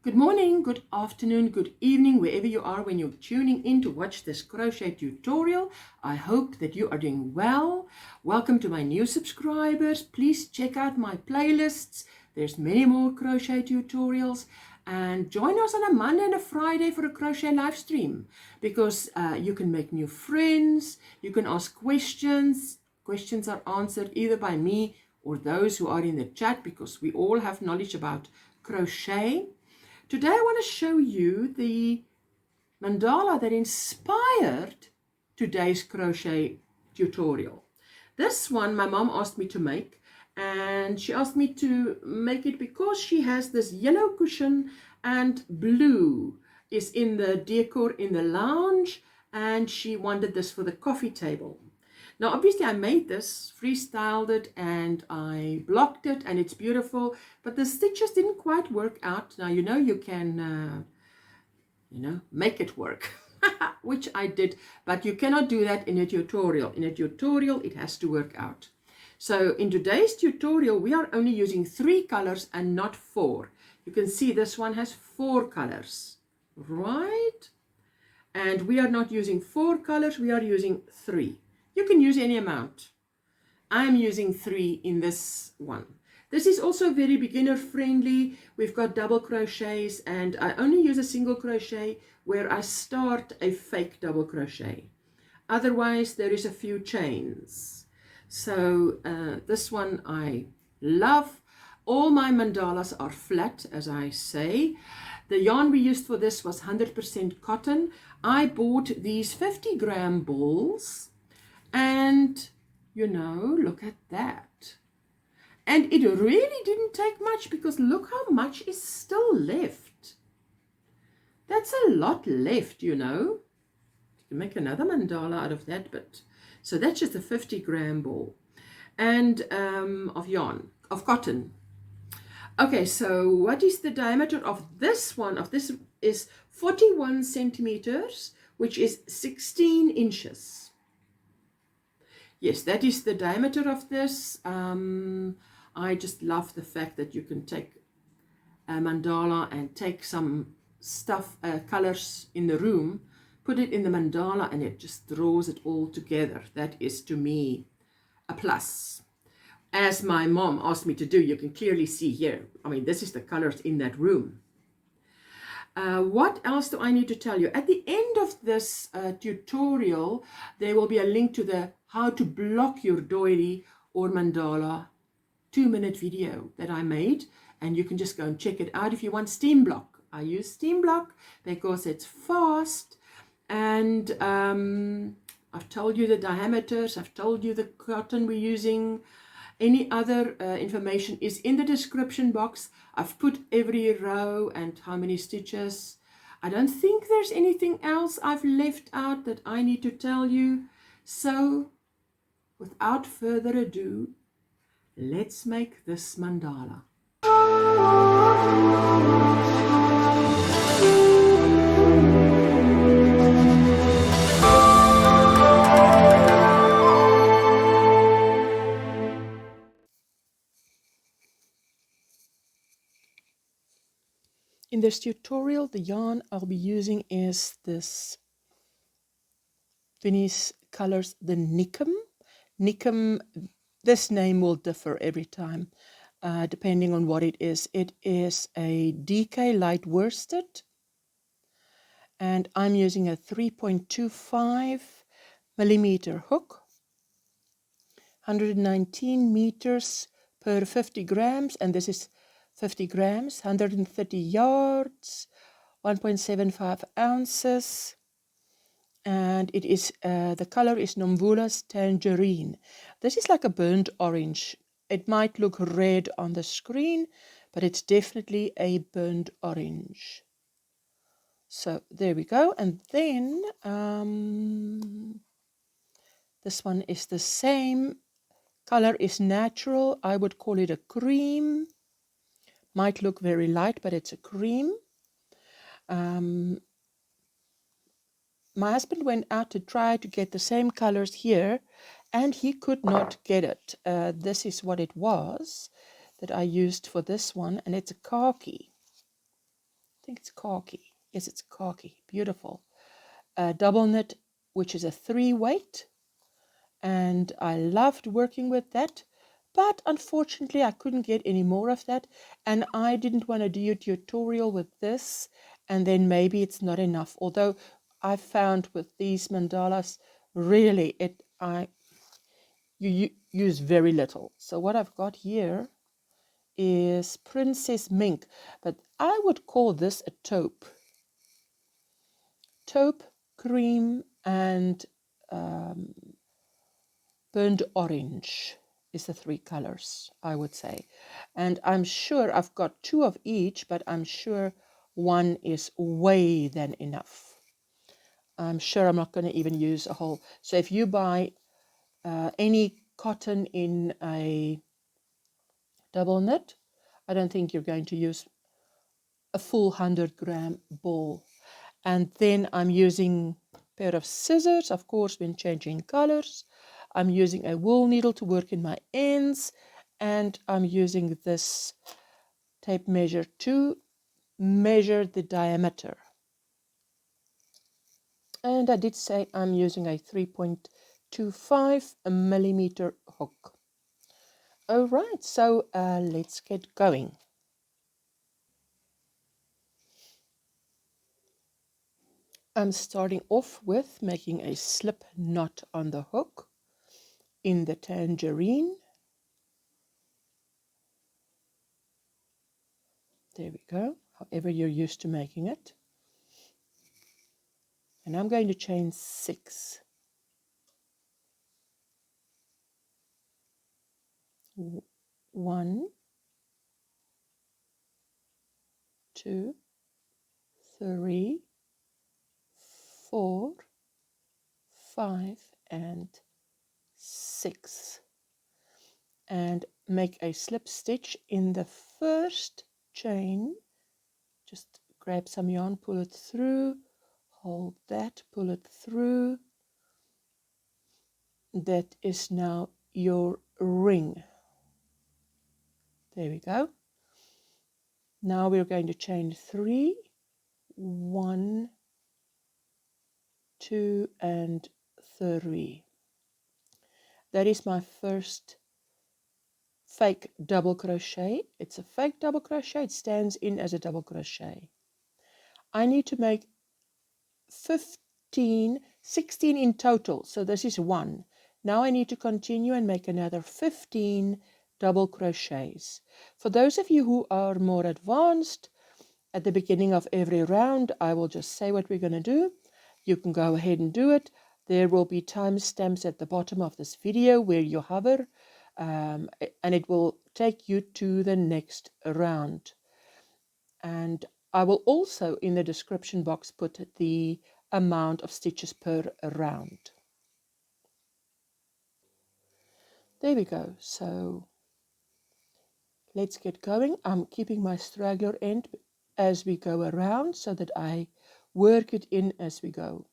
Good morning, good afternoon, good evening, wherever you are when you're tuning in to watch this crochet tutorial. I hope that you are doing well. Welcome to my new subscribers. Please check out my playlists. There's many more crochet tutorials. And join us on a Monday and a Friday for a crochet live stream because you can make new friends, you can ask questions. Questions are answered either by me or those who are in the chat because we all have knowledge about crochet. Today I want to show you the mandala that inspired today's crochet tutorial. This one my mom asked me to make, and she asked me to make it because she has this yellow cushion and blue is in the decor in the lounge, and she wanted this for the coffee table. Now, obviously, I made this, freestyled it, and I blocked it, and it's beautiful, but the stitches didn't quite work out. Now, you can, make it work, which I did, but you cannot do that in a tutorial. In a tutorial, it has to work out. So, in today's tutorial, we are only using 3 colors and not 4. You can see this one has 4 colors, right? And we are not using 4 colors, we are using 3. You can use any amount. I'm using 3 in this one. This is also very beginner friendly. We've got double crochets, and I only use a single crochet where I start a fake double crochet. Otherwise, there is a few chains. So this one I love. All my mandalas are flat, as I say. The yarn we used for this was 100% cotton. I bought these 50-gram balls. And, look at that. And it really didn't take much because look how much is still left. That's a lot left, You can make another mandala out of that, but so that's just a 50-gram ball and of yarn, of cotton. Okay, so what is the diameter of this one? This is 41 centimeters, which is 16 inches. Yes, that is the diameter of this. I just love the fact that you can take a mandala and take some stuff, colors in the room, put it in the mandala, and it just draws it all together. That is, to me, a plus. As my mom asked me to do, you can clearly see here. I mean, this is the colors in that room. What else do I need to tell you? At the end of this tutorial, there will be a link to the how to block your doily or mandala 2-minute video that I made, and you can just go and check it out if you want Steam Block. I use Steam Block because it's fast, and I've told you the diameters, I've told you the cotton we're using. Any other information is in the description box. I've put every row and how many stitches. I don't think there's anything else I've left out that I need to tell you. So, without further ado, let's make this mandala. In this tutorial, the yarn I'll be using is this Vinnis Colours Nikkim. Nikkim, this name will differ every time, depending on what it is. It is a DK light worsted, and I'm using a 3.25 millimeter hook, 119 meters per 50 grams, and this is 50 grams, 130 yards, 1.75 ounces, and it is the color is Nomvula's Tangerine. This is like a burnt orange. It might look red on the screen, but it's definitely a burnt orange. So there we go. And then this one is the same. Color is natural. I would call it a cream. Might look very light, but it's a cream. My husband went out to try to get the same colors here, and he could not get it. This is what it was that I used for this one, and it's a khaki. think it's khaki. Yes, it's khaki. Beautiful. A double knit, which is a 3 weight, and I loved working with that, but unfortunately I couldn't get any more of that, and I didn't want to do a tutorial with this and then maybe it's not enough, although I found with these mandalas really you use very little. So what I've got here is Princess Mink, but I would call this a taupe. Taupe, cream, and burnt orange is the 3 colors, I would say. And I'm sure I've got 2 of each, but I'm sure one is way than enough. I'm sure I'm not going to even use a whole. So if you buy any cotton in a double knit, I don't think you're going to use a full 100-gram ball. And then I'm using a pair of scissors, of course, when changing colors. I'm using a wool needle to work in my ends, and I'm using this tape measure to measure the diameter. And I did say I'm using a 3.25 millimeter hook. All right, so let's get going. I'm starting off with making a slip knot on the hook in the tangerine. There we go, however you're used to making it. And I'm going to chain 6. 1, 2, 3, 4, 5, and 6. And make a slip stitch in the first chain. Just grab some yarn, pull it through, hold that, pull it through. That is now your ring. There we go. Now we're going to chain 3, 1, 2, and 3. That is my first fake double crochet. It's a fake double crochet. It stands in as a double crochet. I need to make 16 in total. So this is 1. Now I need to continue and make another 15 double crochets. For those of you who are more advanced, at the beginning of every round, I will just say what we're going to do. You can go ahead and do it. There will be timestamps at the bottom of this video where you hover, and it will take you to the next round. And I will also in the description box put the amount of stitches per round. There we go. So let's get going. I'm keeping my straggler end as we go around so that I work it in as we go.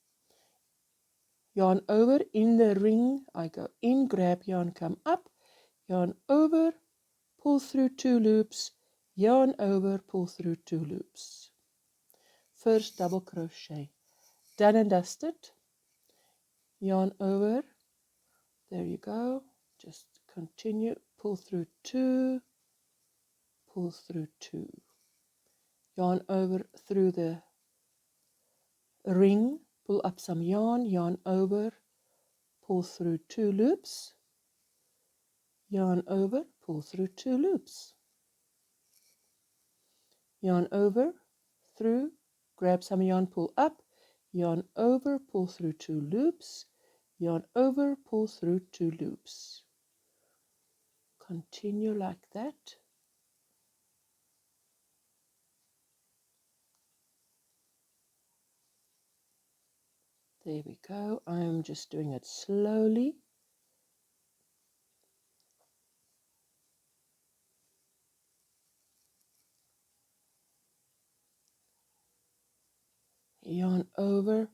Yarn over in the ring. I go in, grab yarn, come up, yarn over, pull through 2 loops, yarn over, pull through 2 loops. First double crochet. Done and dusted. Yarn over. There you go. Just continue. Pull through 2. Pull through 2. Yarn over through the ring. Pull up some yarn. Yarn over. Pull through 2 loops. Yarn over. Pull through 2 loops. Yarn over. Through. Grab some yarn. Pull up. Yarn over. Pull through 2 loops. Yarn over. Pull through 2 loops. Continue like that. There we go. I'm just doing it slowly. Yarn over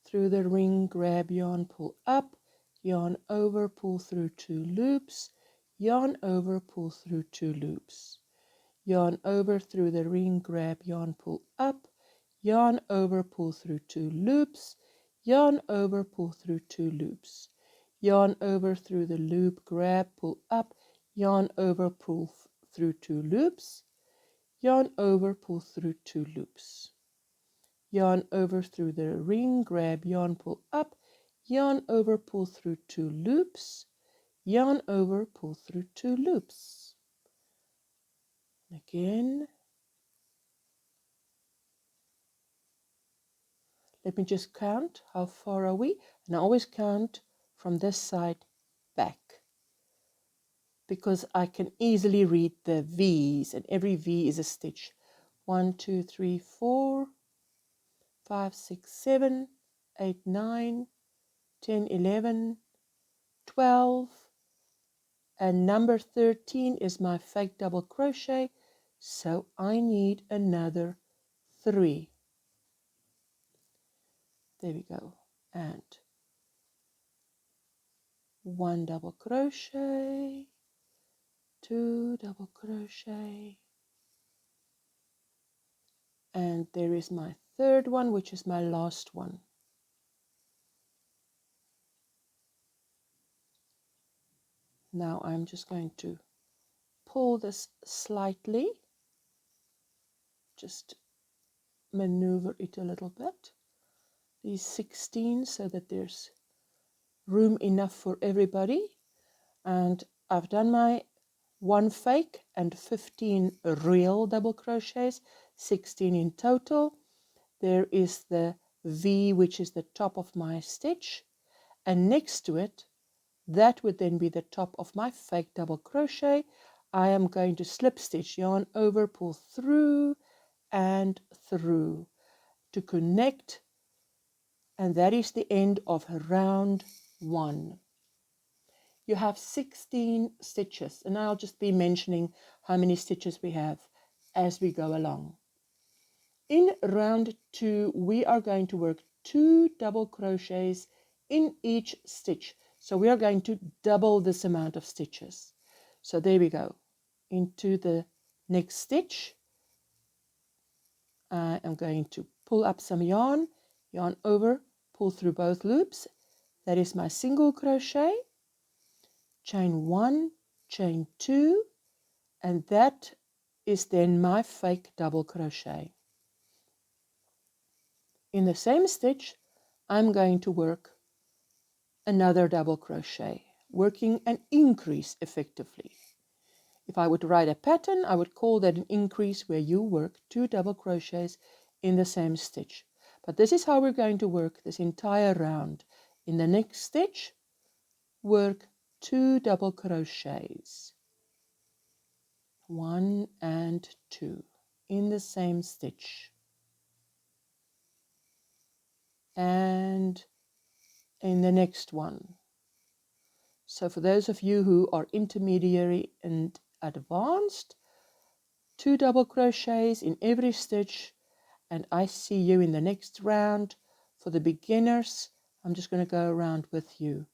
through the ring, grab yarn, pull up, yarn over, pull through 2 loops, yarn over, pull through 2 loops. Yarn over through the ring, grab yarn, pull up, yarn over, pull through 2 loops, yarn over, pull through 2 loops, yarn over through the loop, grab, pull up, yarn over, pull through 2 loops, yarn over, pull through 2 loops, yarn over through the ring, grab, yarn, pull up, yarn over, pull through 2 loops, yarn over, pull through 2 loops. Again, let me just count how far are we, and I always count from this side back because I can easily read the V's, and every V is a stitch. 1, 2, 3, 4, 5, 6, 7, 8, 9, 10, 11, 12, and number 13 is my fake double crochet, so I need another 3. There we go, and 1 double crochet, 2 double crochet, and there is my third one, which is my last one. Now I'm just going to pull this slightly, just maneuver it a little bit, these 16, so that there's room enough for everybody. And I've done my 1 fake and 15 real double crochets, 16 in total. There is the V, which is the top of my stitch, and next to it, that would then be the top of my fake double crochet. I am going to slip stitch, yarn over, pull through and through to connect, and that is the end of round 1. You have 16 stitches, and I'll just be mentioning how many stitches we have as we go along. In round 2, we are going to work 2 double crochets in each stitch. So we are going to double this amount of stitches. So there we go. Into the next stitch, I am going to pull up some yarn, yarn over, pull through both loops. That is my single crochet, chain 1, chain 2, and that is then my fake double crochet. In the same stitch, I'm going to work another double crochet, working an increase effectively. If I would write a pattern, I would call that an increase, where you work 2 double crochets in the same stitch. But this is how we're going to work this entire round. In the next stitch, work 2 double crochets, 1 and 2 in the same stitch, and in the next one. So for those of you who are intermediary and advanced, 2 double crochets in every stitch, and I see you in the next round. For the beginners, I'm just going to go around with you.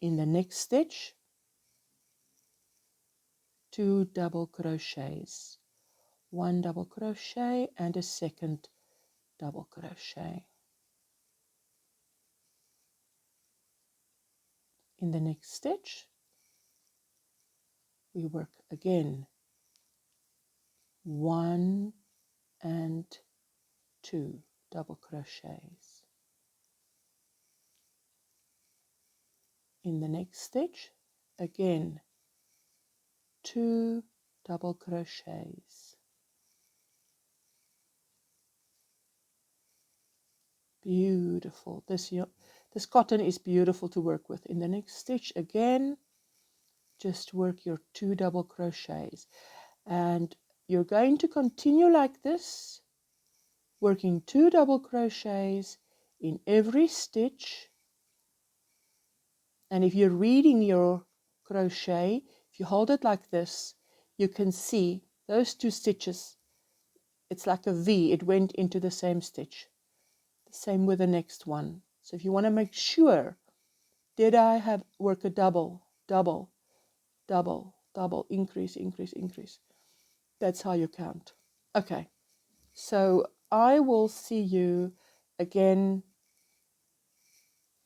In the next stitch, 2 double crochets, 1 double crochet and a second double crochet. In the next stitch, we work again 1 and 2 double crochets. In the next stitch, again 2 double crochets. Beautiful. This cotton is beautiful to work with. In the next stitch, again, just work your 2 double crochets, and you're going to continue like this, working 2 double crochets in every stitch. And if you're reading your crochet, if you hold it like this, you can see those 2 stitches. It's like a V. It went into the same stitch. The same with the next one. So if you want to make sure, did I have work a double, double, double, double, increase, increase, increase. That's how you count. Okay, so I will see you again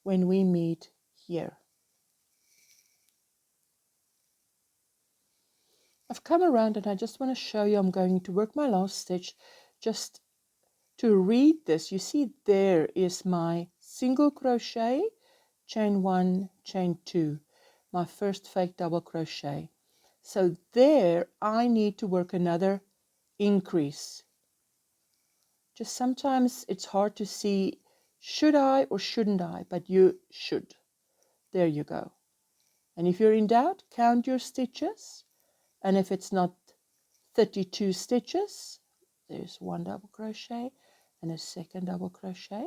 when we meet here. I've come around and I just want to show you, I'm going to work my last stitch just to read this. You see there is my single crochet, chain 1, chain 2, my first fake double crochet. So there I need to work another increase. Just sometimes it's hard to see, should I or shouldn't I, but you should. There you go. And if you're in doubt, count your stitches, and if it's not 32 stitches, there's one double crochet and a second double crochet,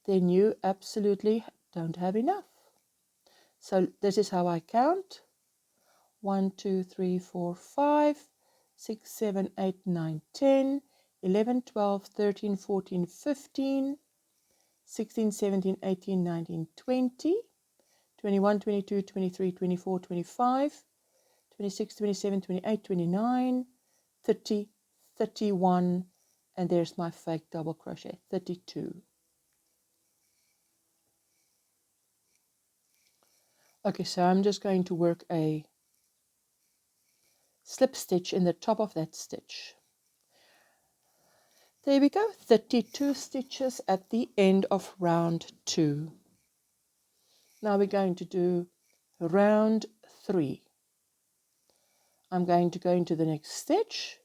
then you absolutely don't have enough. So this is how I count: 1, 2, 3, 4, 5, 6, 7, 8, 9, 10, 11, 12, 13, 14, 15, 16, 17, 18, 19, 20, 21, 22, 23, 24, 25, 26, 27, 28, 29, 30, 31, and there's my fake double crochet, 32. Okay, so I'm just going to work a slip stitch in the top of that stitch. There we go, 32 stitches at the end of round 2. Now we're going to do round 3. I'm going to go into the next stitch,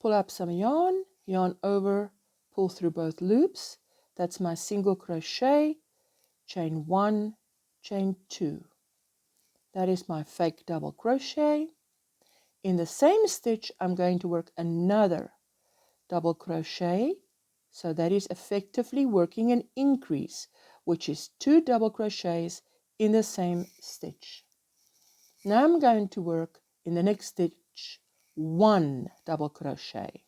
pull up some yarn, yarn over, pull through both loops. That's my single crochet, chain 1, chain 2. That is my fake double crochet. In the same stitch, I'm going to work another double crochet, so that is effectively working an increase, which is 2 double crochets in the same stitch. Now I'm going to work in the next stitch 1 double crochet.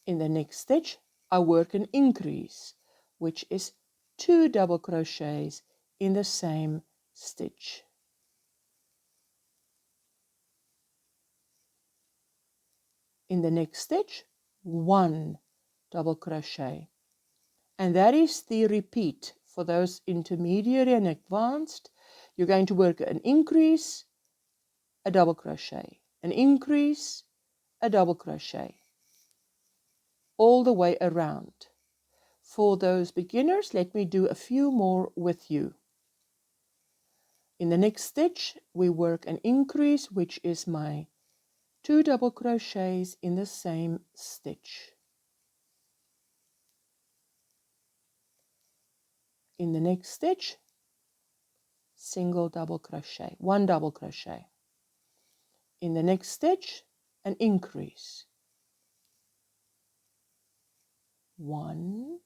In the next stitch I work an increase, which is 2 double crochets in the same stitch. In the next stitch 1 double crochet, and that is the repeat. For those intermediate and advanced, you're going to work an increase, a double crochet, an increase, a double crochet, all the way around. For those beginners, let me do a few more with you. In the next stitch we work an increase, which is my 2 double crochets in the same stitch. In the next stitch, single double crochet, 1 double crochet. In the next stitch, an increase, 1,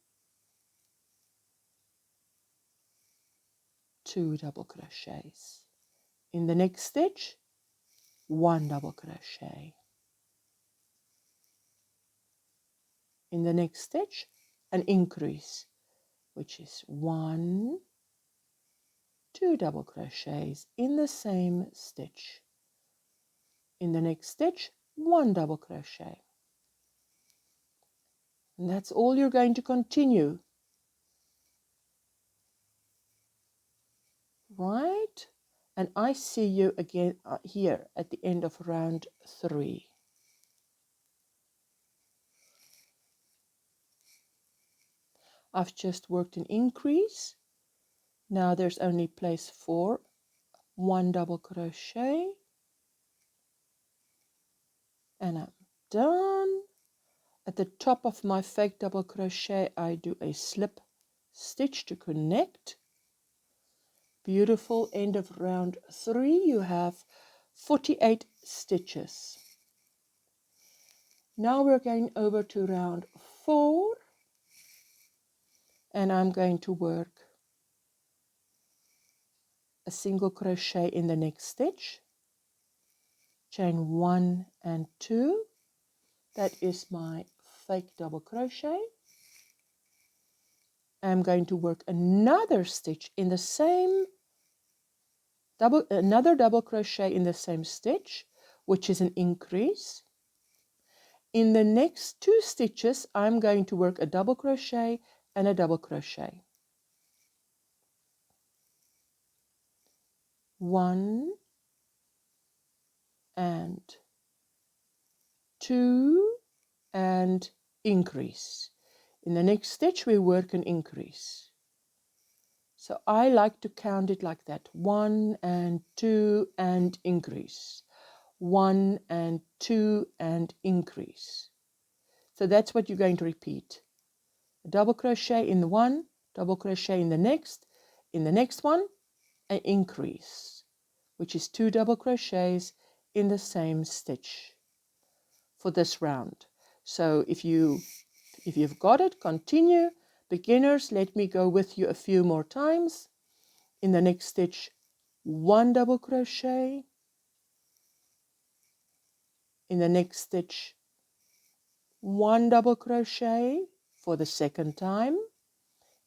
2 double crochets. In the next stitch, 1 double crochet. In the next stitch, an increase, which is 1, 2 double crochets in the same stitch. In the next stitch, 1 double crochet. And that's all you're going to continue. Right? And I see you again here at the end of round 3. I've just worked an increase. Now there's only place for 1 double crochet. And I'm done. At the top of my fake double crochet, I do a slip stitch to connect. Beautiful. End of round 3. You have 48 stitches. Now we're going over to round 4. And I'm going to work a single crochet in the next stitch, chain 1 and 2. That is my fake double crochet. I'm going to work another stitch in the same another double crochet in the same stitch, which is an increase. In the next 2 stitches, I'm going to work a double crochet and a double crochet. 1 and 2 and increase. In the next stitch, we work an increase. So I like to count it like that. 1 and 2 and increase. 1 and 2 and increase. So that's what you're going to repeat. A double crochet in the one, double crochet in the next one, an increase, which is 2 double crochets in the same stitch for this round. So if you've got it, continue. Beginners, let me go with you a few more times. In the next stitch, 1 double crochet. In the next stitch, 1 double crochet for the second time.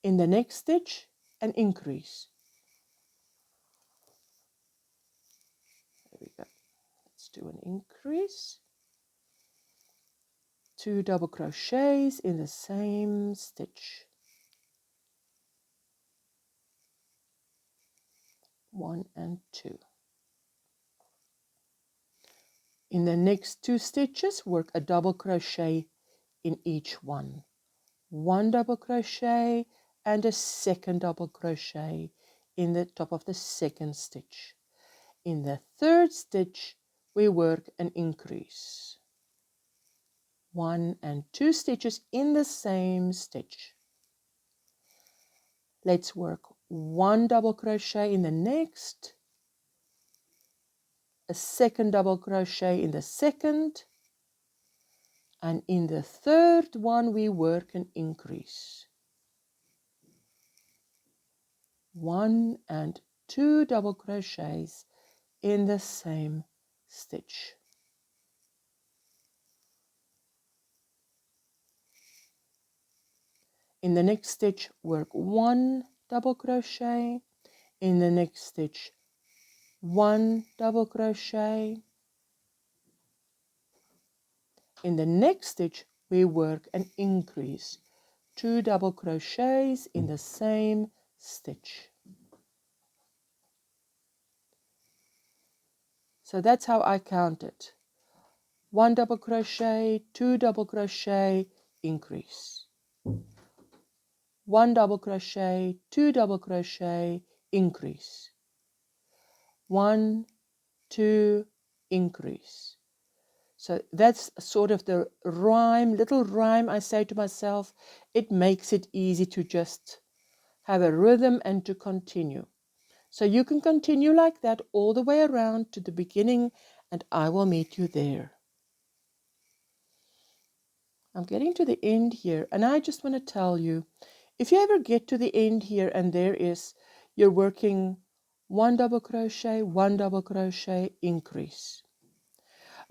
In the next stitch, an increase. There we go. Let's do an increase. 2 double crochets in the same stitch. 1 and 2. In the next 2 stitches, work a double crochet in each one. 1 double crochet and a second double crochet in the top of the second stitch. In the third stitch, we work an increase. 1 and 2 stitches in the same stitch. Let's work 1 double crochet in the next, a second double crochet in the second, and in the third one we work an increase. 1 and 2 double crochets in the same stitch. In the next stitch, work 1 double crochet. In the next stitch, 1 double crochet. In the next stitch, we work an increase. 2 double crochets in the same stitch. So that's how I count it. 1 double crochet, 2 double crochet, increase. 1 double crochet, 2 double crochet, increase. 1, 2, increase. So that's sort of the rhyme, little rhyme I say to myself. It makes it easy to just have a rhythm and to continue. So you can continue like that all the way around to the beginning, and I will meet you there. I'm getting to the end here, and I just want to tell you, if you ever get to the end here and you're working 1 double crochet, 1 double crochet, increase.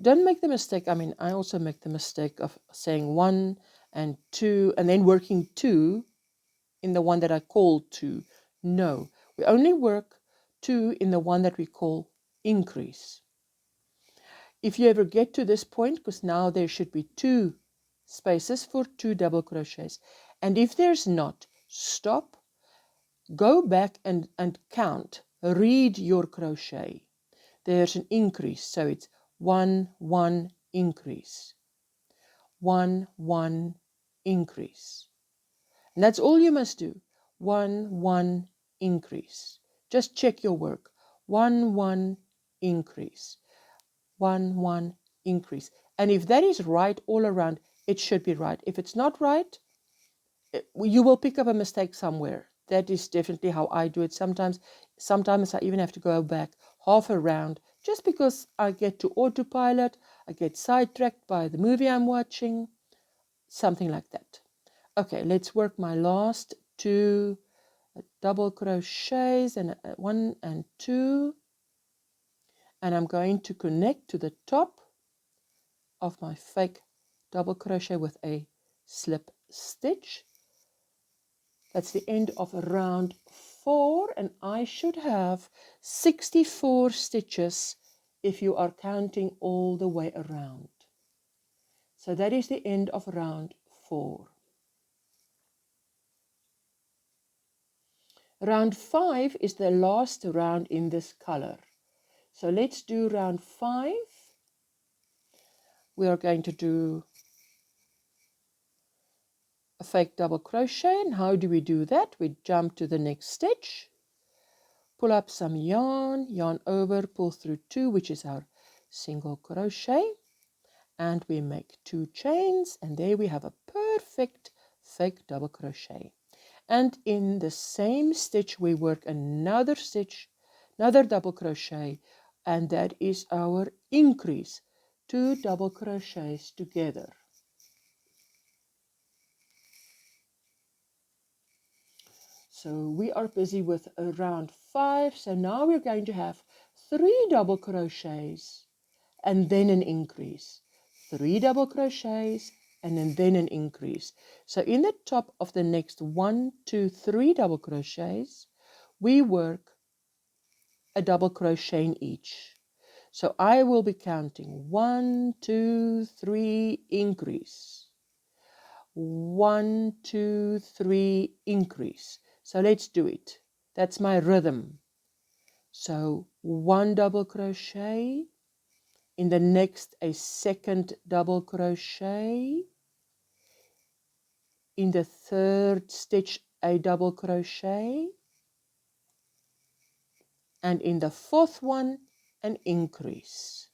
Don't make the mistake, I also make the mistake of saying 1 and 2 and then working 2 in the one that I call 2. No, we only work 2 in the one that we call increase. If you ever get to this point, because now there should be 2 spaces for 2 double crochets, and if there's not, stop, go back and count, read your crochet. There's an increase, so it's 1, 1, increase. 1, 1, increase. And that's all you must do. 1, 1, increase. Just check your work. 1, 1, increase. 1, 1, increase. And if that is right all around, it should be right. If it's not right, you will pick up a mistake somewhere. That is definitely how I do it. Sometimes I even have to go back half a round just because I get to autopilot, I get sidetracked by the movie I'm watching, something like that. Okay, let's work my last 2 double crochets, and 1 and 2, and I'm going to connect to the top of my fake double crochet with a slip stitch. That's the end of round 4, and I should have 64 stitches if you are counting all the way around. So that is the end of round 4. Round 5 is the last round in this color. So let's do round 5. We are going to do a fake double crochet. And how do we do that? We jump to the next stitch, pull up some yarn, yarn over, pull through 2, which is our single crochet, and we make 2 chains, and there we have a perfect fake double crochet. And in the same stitch we work another stitch, another double crochet, and that is our increase, 2 double crochets together. So we are busy with round 5. So now we're going to have 3 double crochets and then an increase. 3 double crochets and then an increase. So in the top of the next 1, 2, 3 double crochets, we work a double crochet in each. So I will be counting 1, 2, 3, increase. 1, 2, 3, increase. So let's do it. That's my rhythm. So 1 double crochet, in the next a second double crochet, in the third stitch a double crochet, and in the fourth one an increase.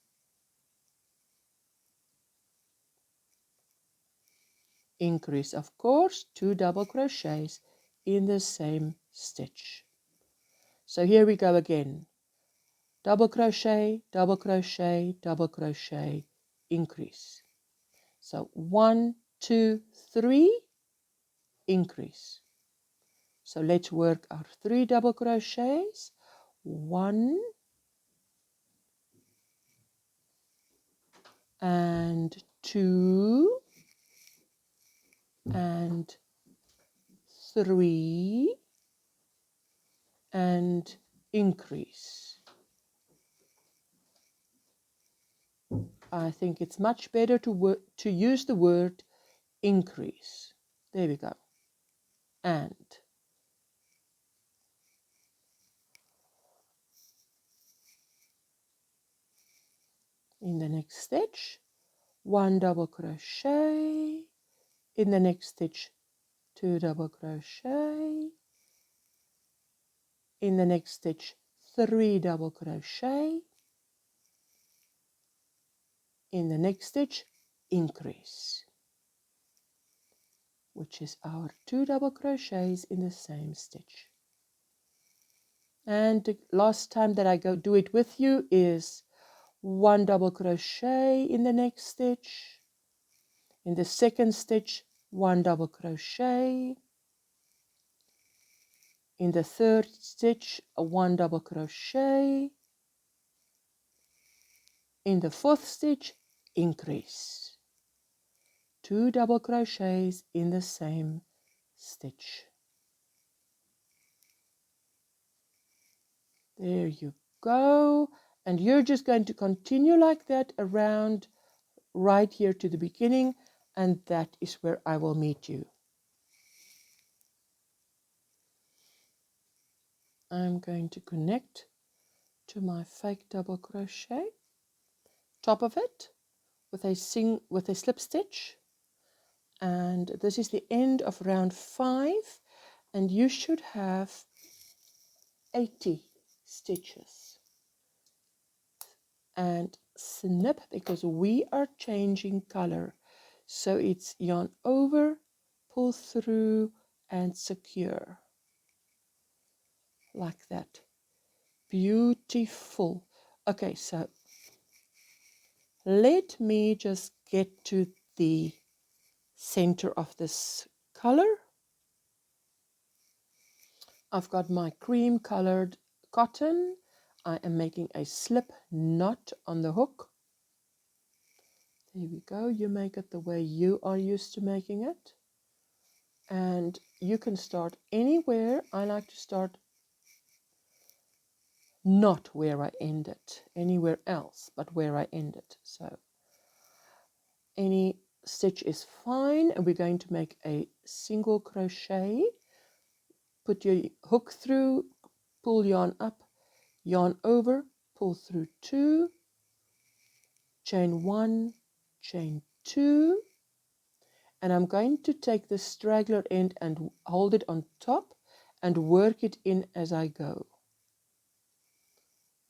Increase, of course, 2 double crochets in the same stitch. So here we go again. Double crochet, double crochet, double crochet, increase. So 1, 2, 3, increase. So let's work our 3 double crochets. 1 and 2 and 3 and increase. I think it's much better to use the word increase. There we go. And in the next stitch, 1 double crochet, in the next stitch 2 double crochet, in the next stitch 3 double crochet, in the next stitch increase, which is our 2 double crochets in the same stitch. And the last time that I do it with you is 1 double crochet in the next stitch, in the second stitch 1 double crochet, in the third stitch 1 double crochet, in the fourth stitch increase, 2 double crochets in the same stitch. There you go, and you're just going to continue like that around right here to the beginning, and that is where I will meet you. I'm going to connect to my fake double crochet, top of it with a slip stitch, and this is the end of round 5, and you should have 80 stitches. And snip, because we are changing color, so it's yarn over, pull through and secure like that. Beautiful. Okay, so let me just get to the center of this color. I've got my cream colored cotton. I am making a slip knot on the hook. There we go. You make it the way you are used to making it. And you can start anywhere. I like to start not where I ended, anywhere else, but where I ended. So any stitch is fine, and we're going to make a single crochet. Put your hook through, pull yarn up, yarn over, pull through 2, chain 1, chain 2, and I'm going to take the straggler end and hold it on top and work it in as I go.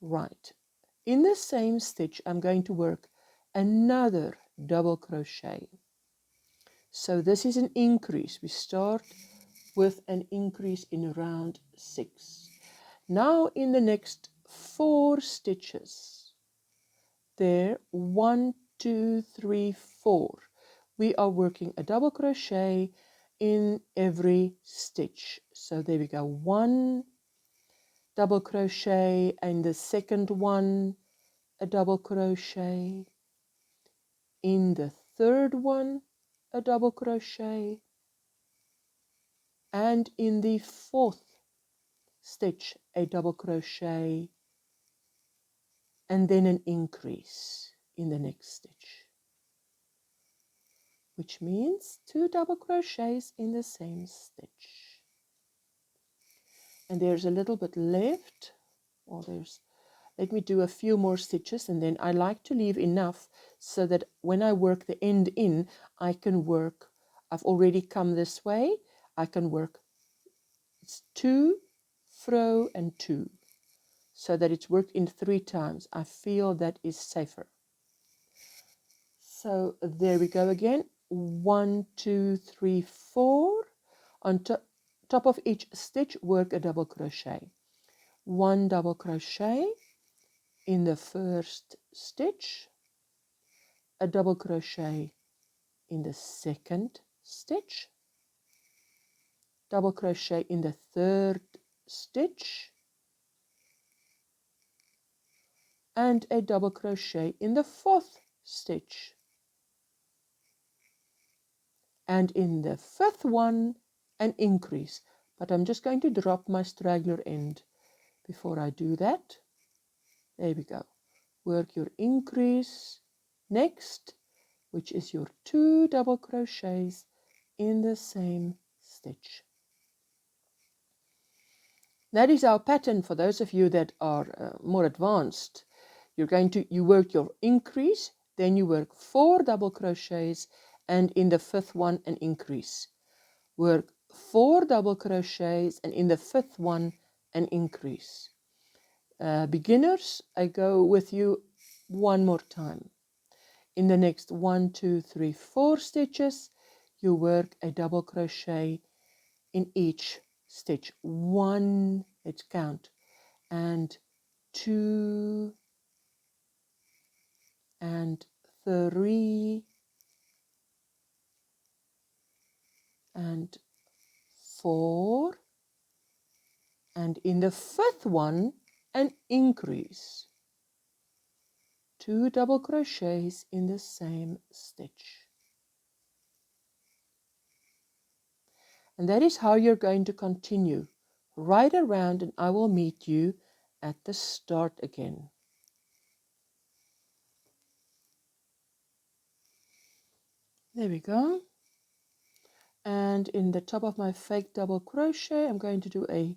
Right, in the same stitch I'm going to work another double crochet. So this is an increase. We start with an increase in round 6. Now in the next 4 stitches, there 1, 2, 3, 4, we are working a double crochet in every stitch. So there we go, 1 double crochet, and the second one a double crochet, in the third one a double crochet, and in the 4th stitch a double crochet, and then an increase in the next stitch, which means 2 double crochets in the same stitch. And there's a little bit left, or let me do a few more stitches, and then I like to leave enough so that when I work the end in, I can work, I've already come this way, I can work, it's 2, fro, and 2, so that it's worked in 3 times. I feel that is safer. So there we go again, 1, 2, 3, 4. On top of each stitch, work a double crochet. 1 double crochet in the first stitch, a double crochet in the second stitch, double crochet in the third stitch, and a double crochet in the 4th stitch. And in the 5th one, an increase. But I'm just going to drop my straggler end before I do that. There we go. Work your increase next, which is your 2 double crochets in the same stitch. That is our pattern for those of you that are more advanced. You work your increase, then you work 4 double crochets, and in the 5th one an increase. Work 4 double crochets, and in the 5th one an increase. Beginners, I go with you one more time. In the next 1, 2, 3, 4 stitches, you work a double crochet in each stitch. 1, let's count, and 2, and 3, and 4, and in the 5th one an increase. 2 double crochets in the same stitch. And that is how you're going to continue right around, and I will meet you at the start again. There we go. And in the top of my fake double crochet, I'm going to do a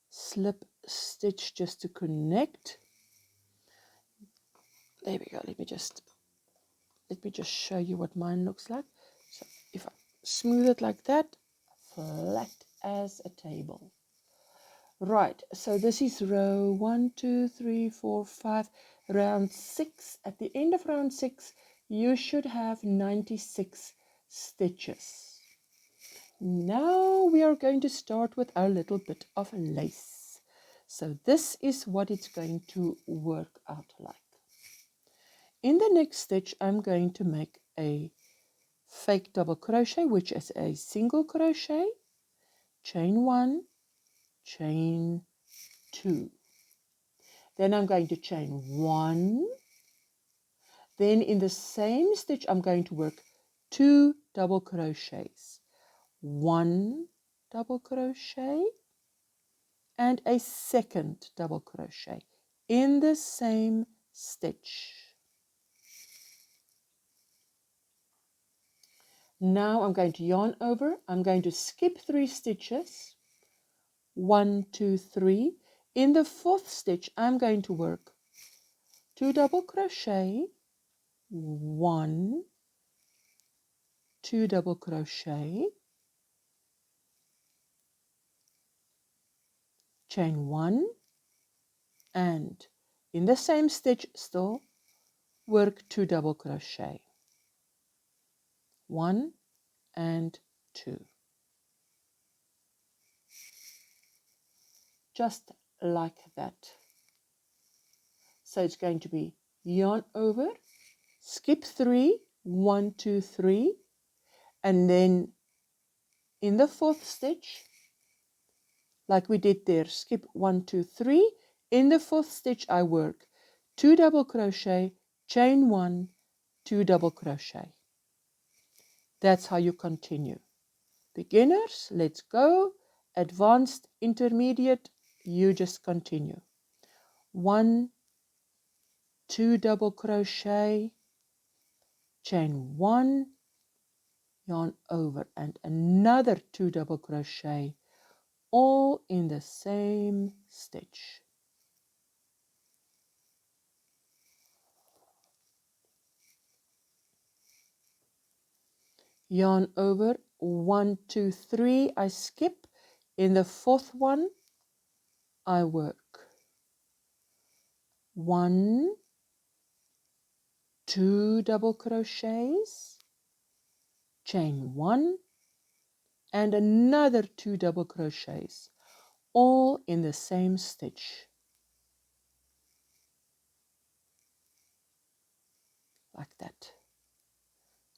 slip stitch just to connect. There we go. Let me just show you what mine looks like. So if I smooth it like that, flat as a table. Right, so this is row 1, 2, 3, 4, 5, round 6. At the end of round 6, you should have 96 stitches. Now we are going to start with our little bit of lace. So this is what it's going to work out like. In the next stitch, I'm going to make a fake double crochet, which is a single crochet, chain 1, chain 2. Then I'm going to chain 1. Then in the same stitch, I'm going to work 2 double crochets. 1 double crochet and a second double crochet in the same stitch. Now I'm going to yarn over. I'm going to skip 3 stitches. 1, 2, 3. In the 4th stitch, I'm going to work 2 double crochet, 1, 2 double crochet, chain 1, and in the same stitch still work 2 double crochet, 1 and 2, just like that. So it's going to be yarn over, skip 3, 1, 2, 3, and then in the 4th stitch, like we did there, skip 1, 2, 3. In the 4th stitch I work 2 double crochet, chain 1, 2 double crochet. That's how you continue. Beginners, let's go. Advanced, intermediate, you just continue. 1, 2 double crochet, chain 1, yarn over, and another 2 double crochet, all in the same stitch. Yarn over, 1, 2, 3, I skip. In the 4th one I work 1, 2 double crochets, chain 1, and another 2 double crochets, all in the same stitch, like that.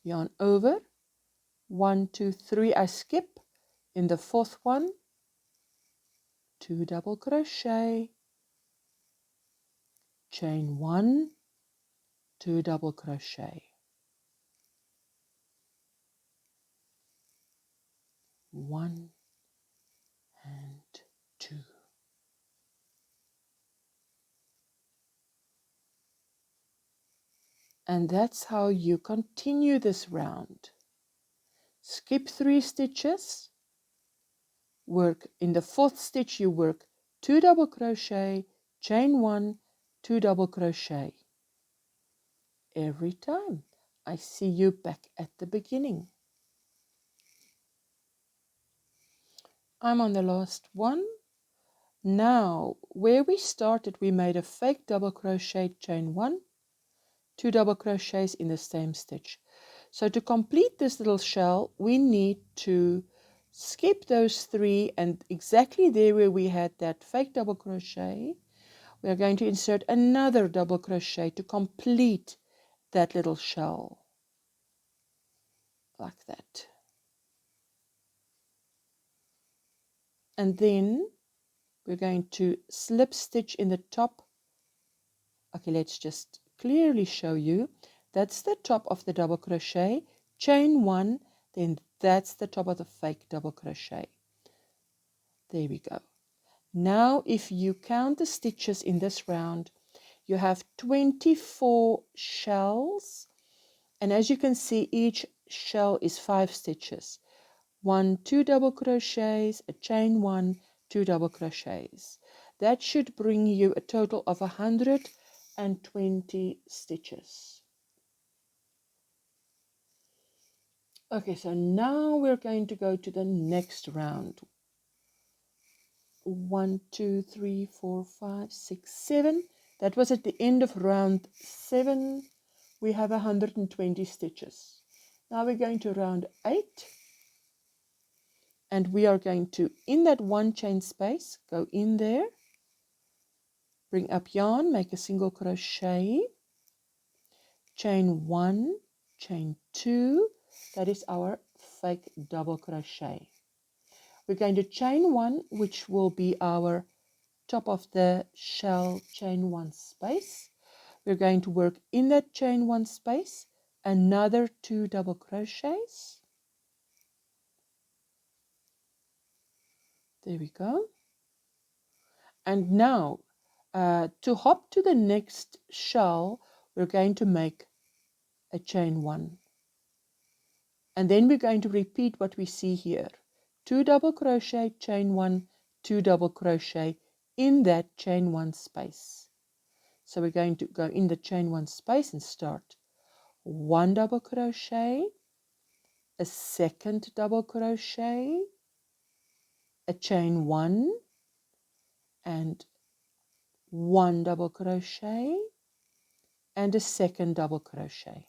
Yarn over, 1, 2, 3, I skip. In the 4th one 2 double crochet, chain 1, 2 double crochet, 1 and 2. And that's how you continue this round. Skip 3 stitches, work in the 4th stitch, you work 2 double crochet, chain 1, 2 double crochet every time. I see you back at the beginning. I'm on the last one. Now where we started, we made a fake double crochet, chain 1, 2 double crochets in the same stitch. So to complete this little shell, we need to skip those 3, and exactly there where we had that fake double crochet, we are going to insert another double crochet to complete that little shell, like that. And then we're going to slip stitch in the top. Okay, let's just clearly show you. That's the top of the double crochet, chain 1, then that's the top of the fake double crochet. There we go. Now if you count the stitches in this round, you have 24 shells, and as you can see, each shell is 5 stitches. 1, 2 double crochets, a chain 1, 2 double crochets. That should bring you a total of 120 stitches. Okay, so now we're going to go to the next round. 1, 2, 3, 4, 5, 6, 7. That was at the end of round 7. We have 120 stitches. Now we're going to round 8. And we are going to, in that 1 chain space, go in there, bring up yarn, make a single crochet, chain 1, chain 2. That is our fake double crochet. We're going to chain 1, which will be our top of the shell, chain 1 space. We're going to work in that chain 1 space another 2 double crochets. There we go. And now to hop to the next shell, we're going to make a chain 1. And then we're going to repeat what we see here. 2 double crochet, chain 1, 2 double crochet in that chain 1 space. So we're going to go in the chain 1 space and start 1 double crochet, a second double crochet, a chain 1, and 1 double crochet, and a second double crochet,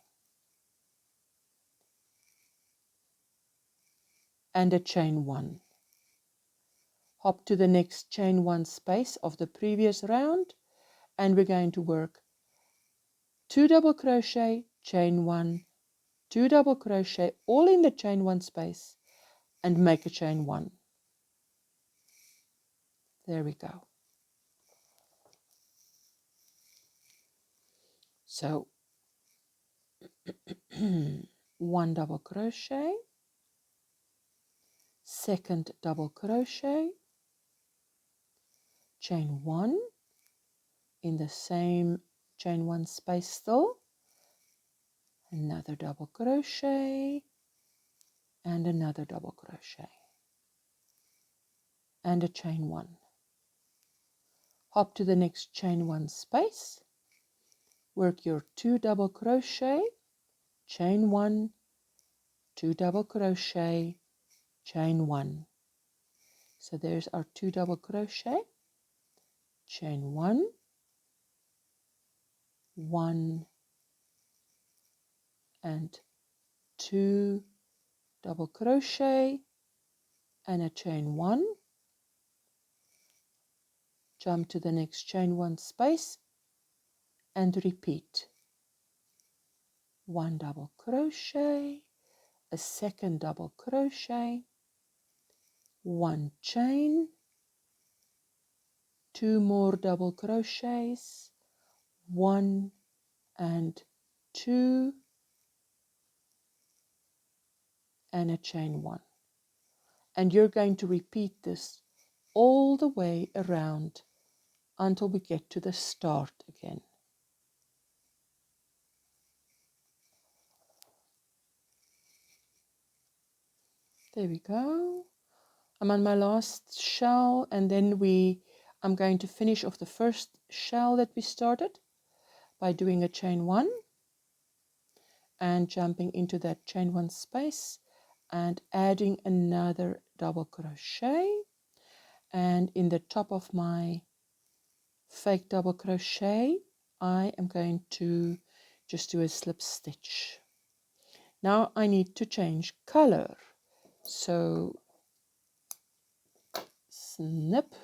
and a chain 1. Hop to the next chain 1 space of the previous round, and we're going to work 2 double crochet, chain 1, 2 double crochet, all in the chain 1 space, and make a chain 1. There we go. So 1 double crochet, second double crochet, chain 1 in the same chain 1 space still, another double crochet, and another double crochet, and a chain 1. Hop to the next chain 1 space, work your 2 double crochet, chain 1, 2 double crochet, chain 1. So there's our 2 double crochet, chain 1, 1, and 2 double crochet, and a chain 1. Jump to the next chain 1 space and repeat. 1 double crochet, a second double crochet, 1 chain, 2 more double crochets, 1 and 2, and a chain 1. And you're going to repeat this all the way around until we get to the start again. There we go. I'm on my last shell, and then I'm going to finish off the first shell that we started by doing a chain 1 and jumping into that chain 1 space and adding another double crochet, and in the top of my fake double crochet I am going to just do a slip stitch. Now I need to change color, so snip,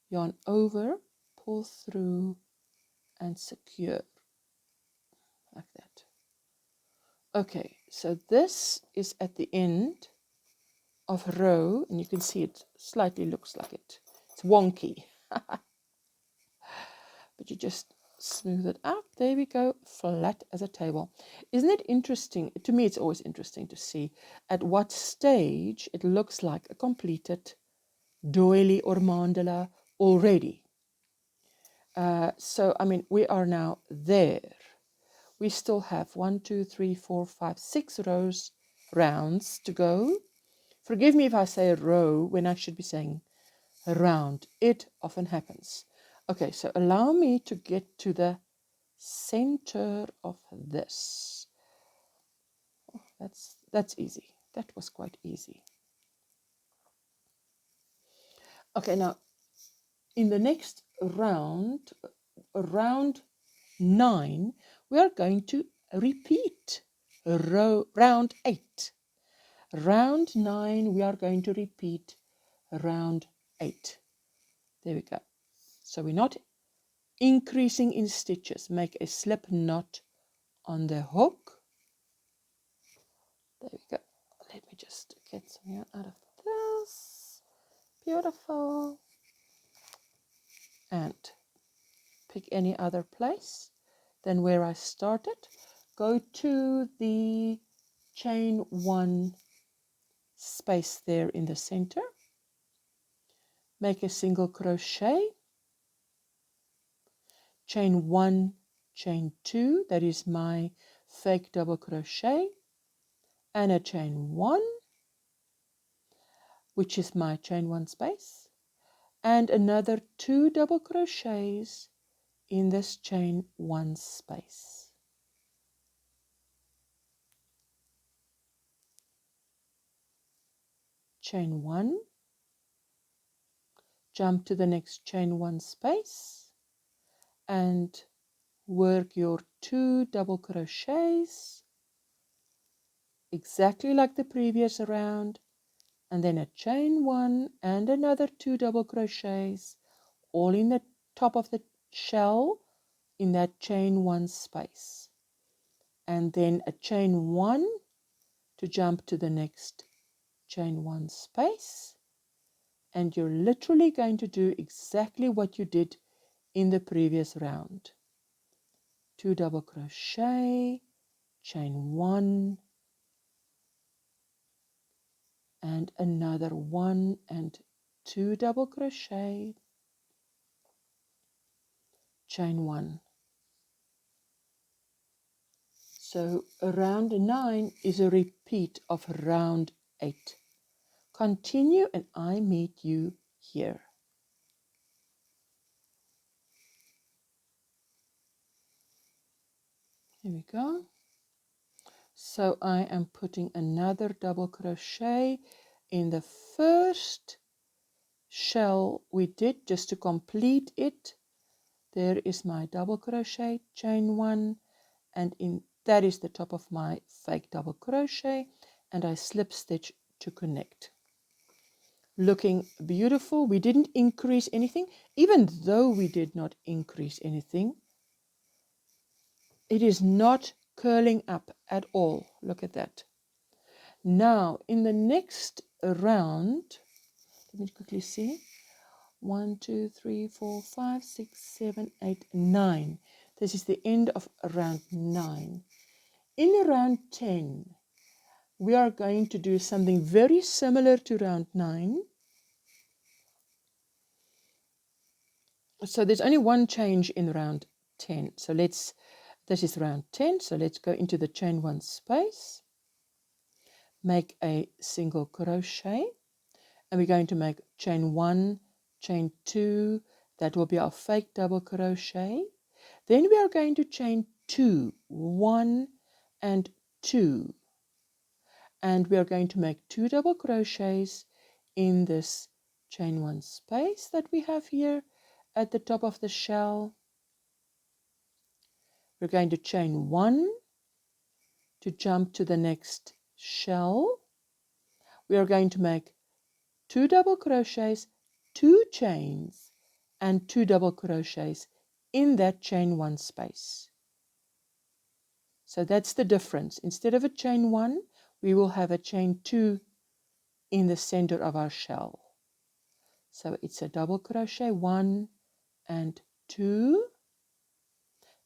yarn over, pull through and secure like that. Okay, so this is at the end of row, and you can see it slightly looks like it's wonky. But you just smooth it out. There we go, flat as a table. Isn't it interesting? To me it's always interesting to see at what stage it looks like a completed doily or mandala already. So I mean, we are now there. We still have 1, 2, 3, 4, 5, 6 rounds to go. Forgive me if I say row when I should be saying round. It often happens. Okay, so allow me to get to the center of this. Oh, that's easy. That was quite easy. Okay, now in the next round, round 9, we are going to repeat round 8. Round 9, we are going to repeat round 8. There we go. So we're not increasing in stitches. Make a slip knot on the hook. There we go. Let me just get some yarn out of this. Beautiful. And pick any other place than where I started. Go to the chain 1 space there in the center. Make a single crochet. Chain 1, chain 2, that is my fake double crochet and a chain 1, which is my chain 1 space, and another 2 double crochets in this chain 1 space. Chain 1, jump to the next chain 1 space and work your 2 double crochets exactly like the previous round, and then a chain 1 and another 2 double crochets all in the top of the shell in that chain 1 space, and then a chain 1 to jump to the next chain 1 space, and you're literally going to do exactly what you did in the previous round. 2 double crochet, chain 1 and another 1 and 2 double crochet, chain 1. So round 9 is a repeat of round 8. Continue and I meet you here. Here we go. So I am putting another double crochet in the first shell we did just to complete it. There is my double crochet, chain 1, and in that is the top of my fake double crochet, and I slip stitch to connect. Looking beautiful. We didn't increase anything, even though we did not increase anything. It is not curling up at all. Look at that. Now in the next round, let me quickly see. 1, 2, 3, 4, 5, 6, 7, 8, 9. This is the end of round 9. In round 10, we are going to do something very similar to round 9. So there's only one change in round 10. So this is round 10. So let's go into the chain 1 space, make a single crochet, and we're going to make chain 1, chain 2, that will be our fake double crochet. Then we are going to chain 2, 1 and 2, and we are going to make 2 double crochets in this chain 1 space that we have here at the top of the shell. We're going to chain 1 to jump to the next shell. We are going to make 2 double crochets, 2 chains and 2 double crochets in that chain 1 space. So that's the difference. Instead of a chain 1, we will have a chain 2 in the center of our shell. So it's a double crochet, 1 and 2,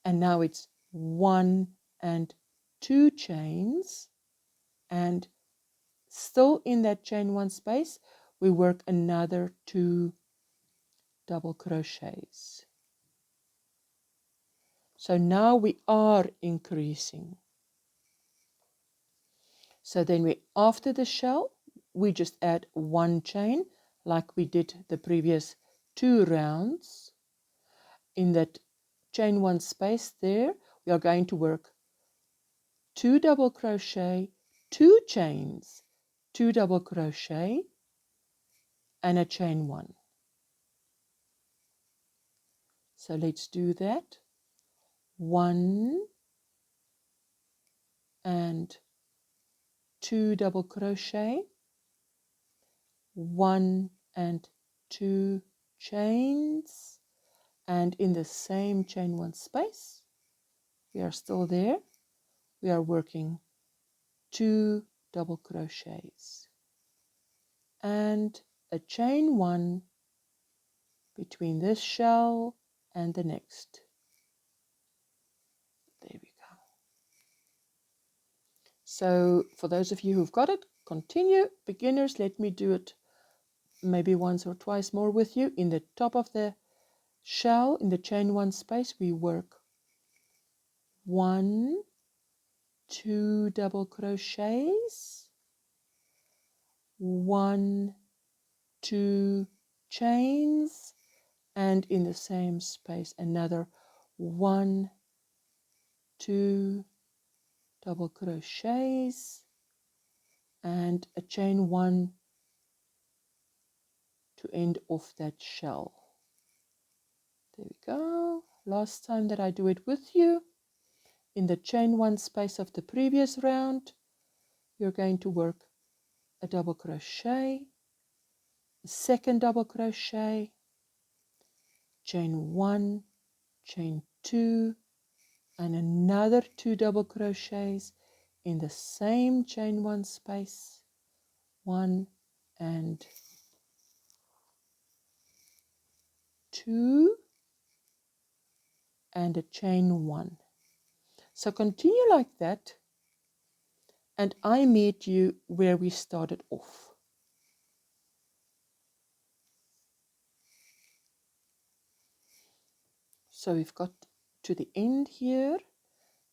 and now it's 1 and 2 chains, and still in that chain 1 space we work another 2 double crochets. So now we are increasing. So then after the shell we just add 1 chain like we did the previous 2 rounds. In that chain 1 space there we are going to work 2 double crochet, 2 chains, 2 double crochet and a chain 1. So let's do that. 1 and 2 double crochet, 1 and 2 chains, and in the same chain 1 space we are still there. We are working 2 double crochets and a chain 1 between this shell and the next. There we go. So for those of you who've got it, continue. Beginners, let me do it maybe once or twice more with you. In the top of the shell, in the chain 1 space, we work 1 2 double crochets, 1, 2 chains, and in the same space another 1, 2 double crochets, and a chain 1 to end off that shell. There we go. Last time that I do it with you, in the chain 1 space of the previous round, you're going to work a double crochet, a second double crochet, chain 1, chain 2, and another 2 double crochets in the same chain 1 space, 1 and 2, and a chain 1. So continue like that, and I meet you where we started off. So we've got to the end here.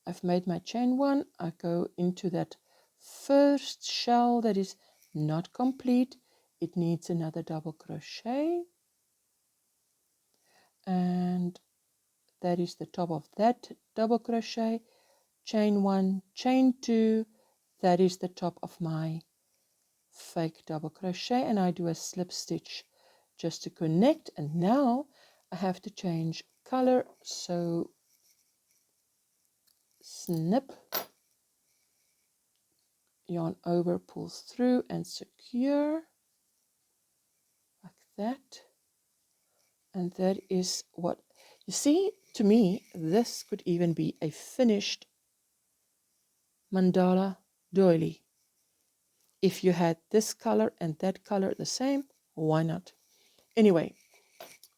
I've made my chain 1. I go into that first shell that is not complete. It needs another double crochet, and that is the top of that double crochet, chain 1, chain 2, that is the top of my fake double crochet, and I do a slip stitch just to connect. And now I have to change color, so snip, yarn over, pulls through and secure like that. And that is what you see. To me, this could even be a finished mandala doily. If you had this color and that color the same, why not? Anyway,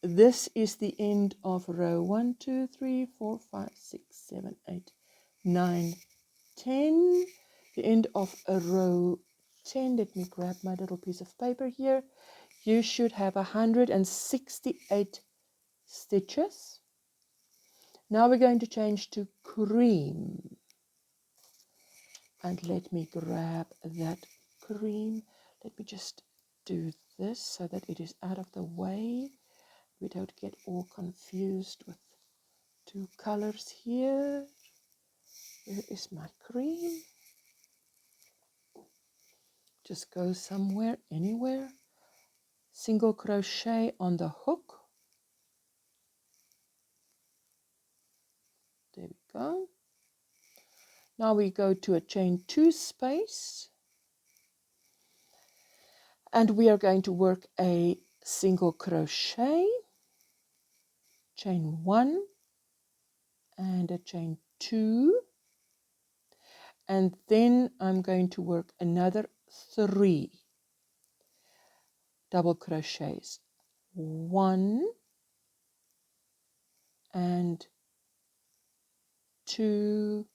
this is the end of row 1, 2, 3, 4, 5, 6, 7, 8, 9, 10. The end of a row 10. Let me grab my little piece of paper here. You should have 168 stitches. Now we're going to change to cream. And let me grab that cream. Let me just do this so that it is out of the way. We don't get all confused with 2 colors here. Where is my cream? Just go somewhere, anywhere. Single crochet on the hook. There we go. Now we go to a chain 2 space, and we are going to work a single crochet, chain 1 and a chain 2, and then I'm going to work another 3 double crochets, 1 and 2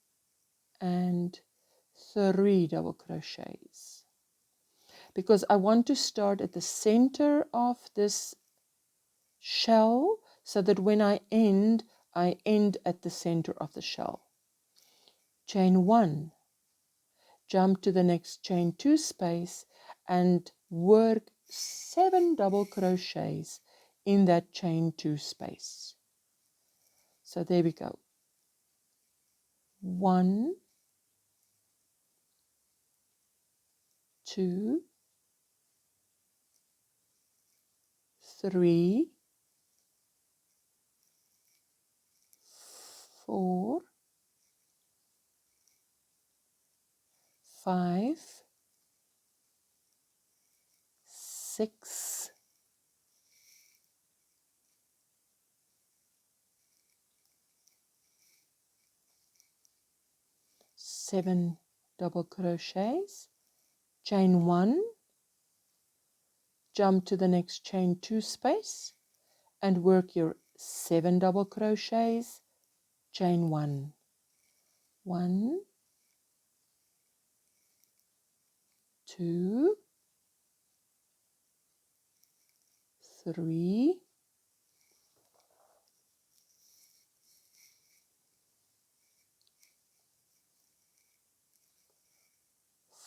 and 3 double crochets, because I want to start at the center of this shell so that when I end at the center of the shell. Chain 1, jump to the next chain 2 space and work 7 double crochets in that chain 2 space. So there we go. 1, 2, 3, 4, 5, 6, 7 double crochets, chain 1, jump to the next chain 2 space and work your 7 double crochets, chain 1, 1, 2, 3,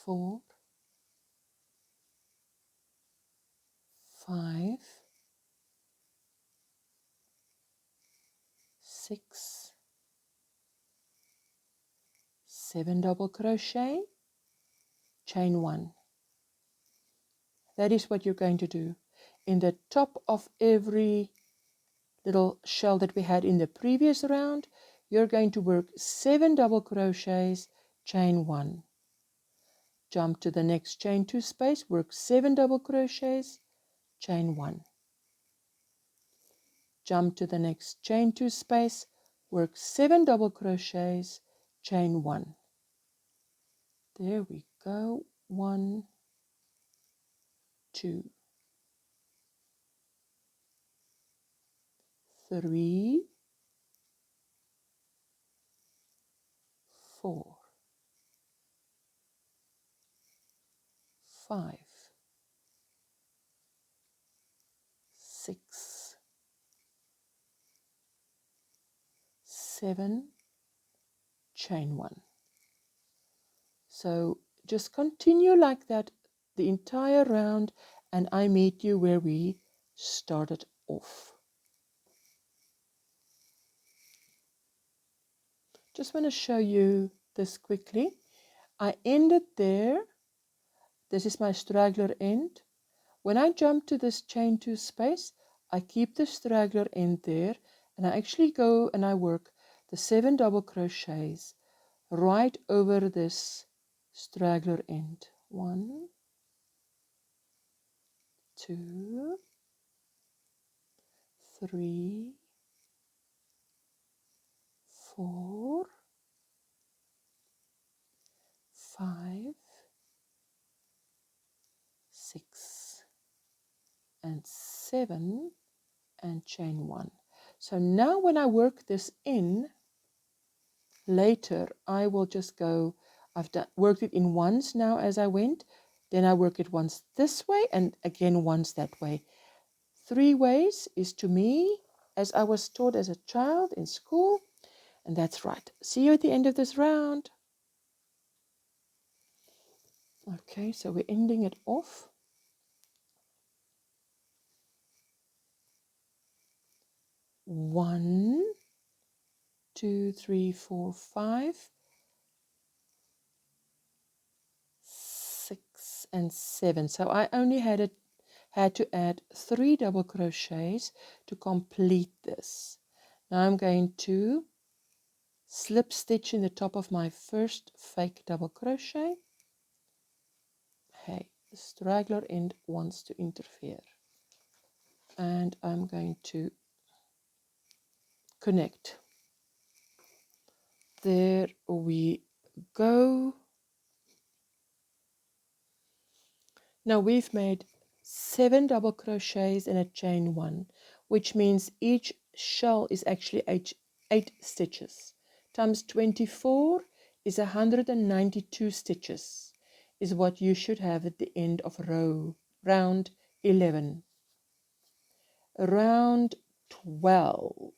4, 5, 6, 7 double crochet, chain 1. That is what you're going to do. In the top of every little shell that we had in the previous round, you're going to work 7 double crochets, chain 1. Jump to the next chain 2 space, work 7 double crochets, chain 1. Jump to the next chain 2 space, work 7 double crochets, chain 1. There we go. 1, 2, 3, 4, 5, 6, 7, chain 1. So just continue like that the entire round, and I meet you where we started off. Just want to show you this quickly. I ended there. This is my straggler end. When I jump to this chain 2 space, I keep the straggler end there, and I actually go and I work the 7 double crochets right over this straggler end. 1, 2, 3, 4, 5, 6, and 7, and chain 1. So now when I work this in, later I will just go, I've worked it in once now as I went, then I work it once this way and again once that way. 3 ways is to me as I was taught as a child in school, and that's right. See you at the end of this round. Okay, so we're ending it off. 1, 2, 3, 4, 5, 6, and 7. So I only had to add 3 double crochets to complete this. Now I'm going to slip stitch in the top of my first fake double crochet. Hey, the straggler end wants to interfere. And I'm going to connect. There we go. Now we've made 7 double crochets in a chain 1, which means each shell is actually 8 stitches. Times 24 is 192 stitches, is what you should have at the end of round 11. Round 12.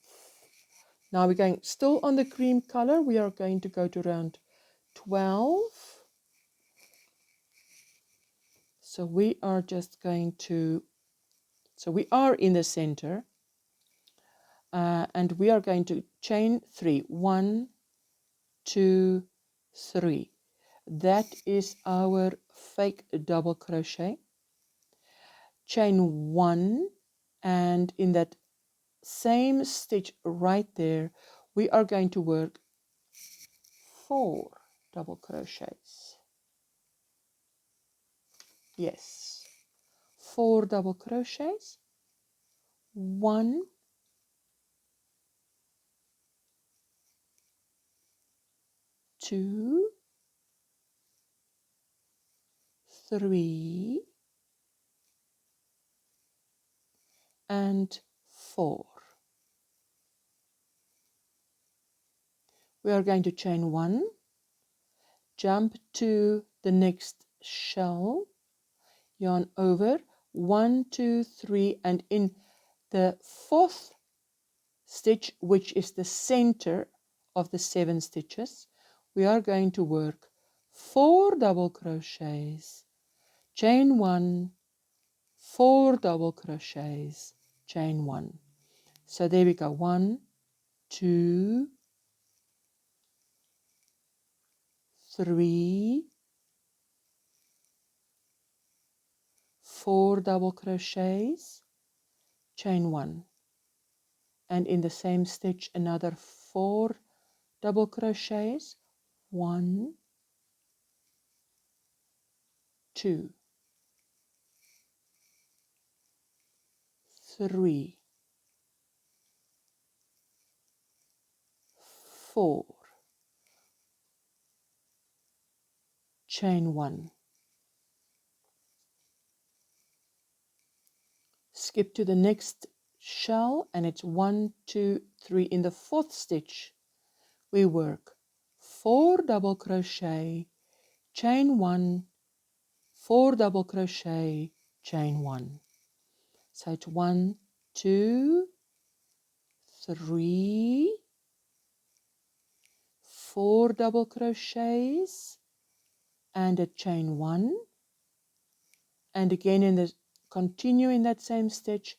Now we're going still on the cream color. We are going to go to round 12. So we are just going to, so we are in the center, and we are going to chain 3. 1, 2, 3. That is our fake double crochet. Chain 1, and in that same stitch right there, we are going to work 4 double crochets. Yes, 4 double crochets. 1, 2, 3, and 4. We are going to chain 1, jump to the next shell, yarn over, 1, 2, 3, and in the 4th stitch, which is the center of the 7 stitches, we are going to work 4 double crochets, chain 1, 4 double crochets, chain 1. So there we go, 1, 2, 3, 4 double crochets, chain 1, and in the same stitch another 4 double crochets, 1, 2, 3, 4, chain 1. Skip to the next shell and it's 1, 2, 3. In the 4th stitch we work 4 double crochet, chain 1, 4 double crochet, chain 1. So it's 1, 2, 3, 4 double crochets and a chain 1, and again in the continue in that same stitch,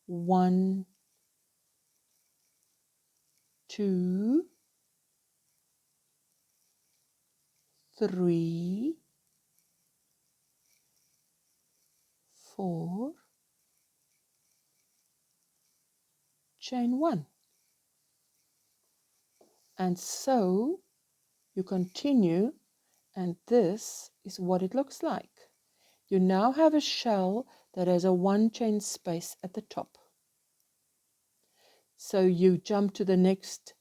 1, 2, 3, 4, chain 1. And so you continue, and this is what it looks like. You now have a shell that has a 1 chain space at the top. So you jump to the next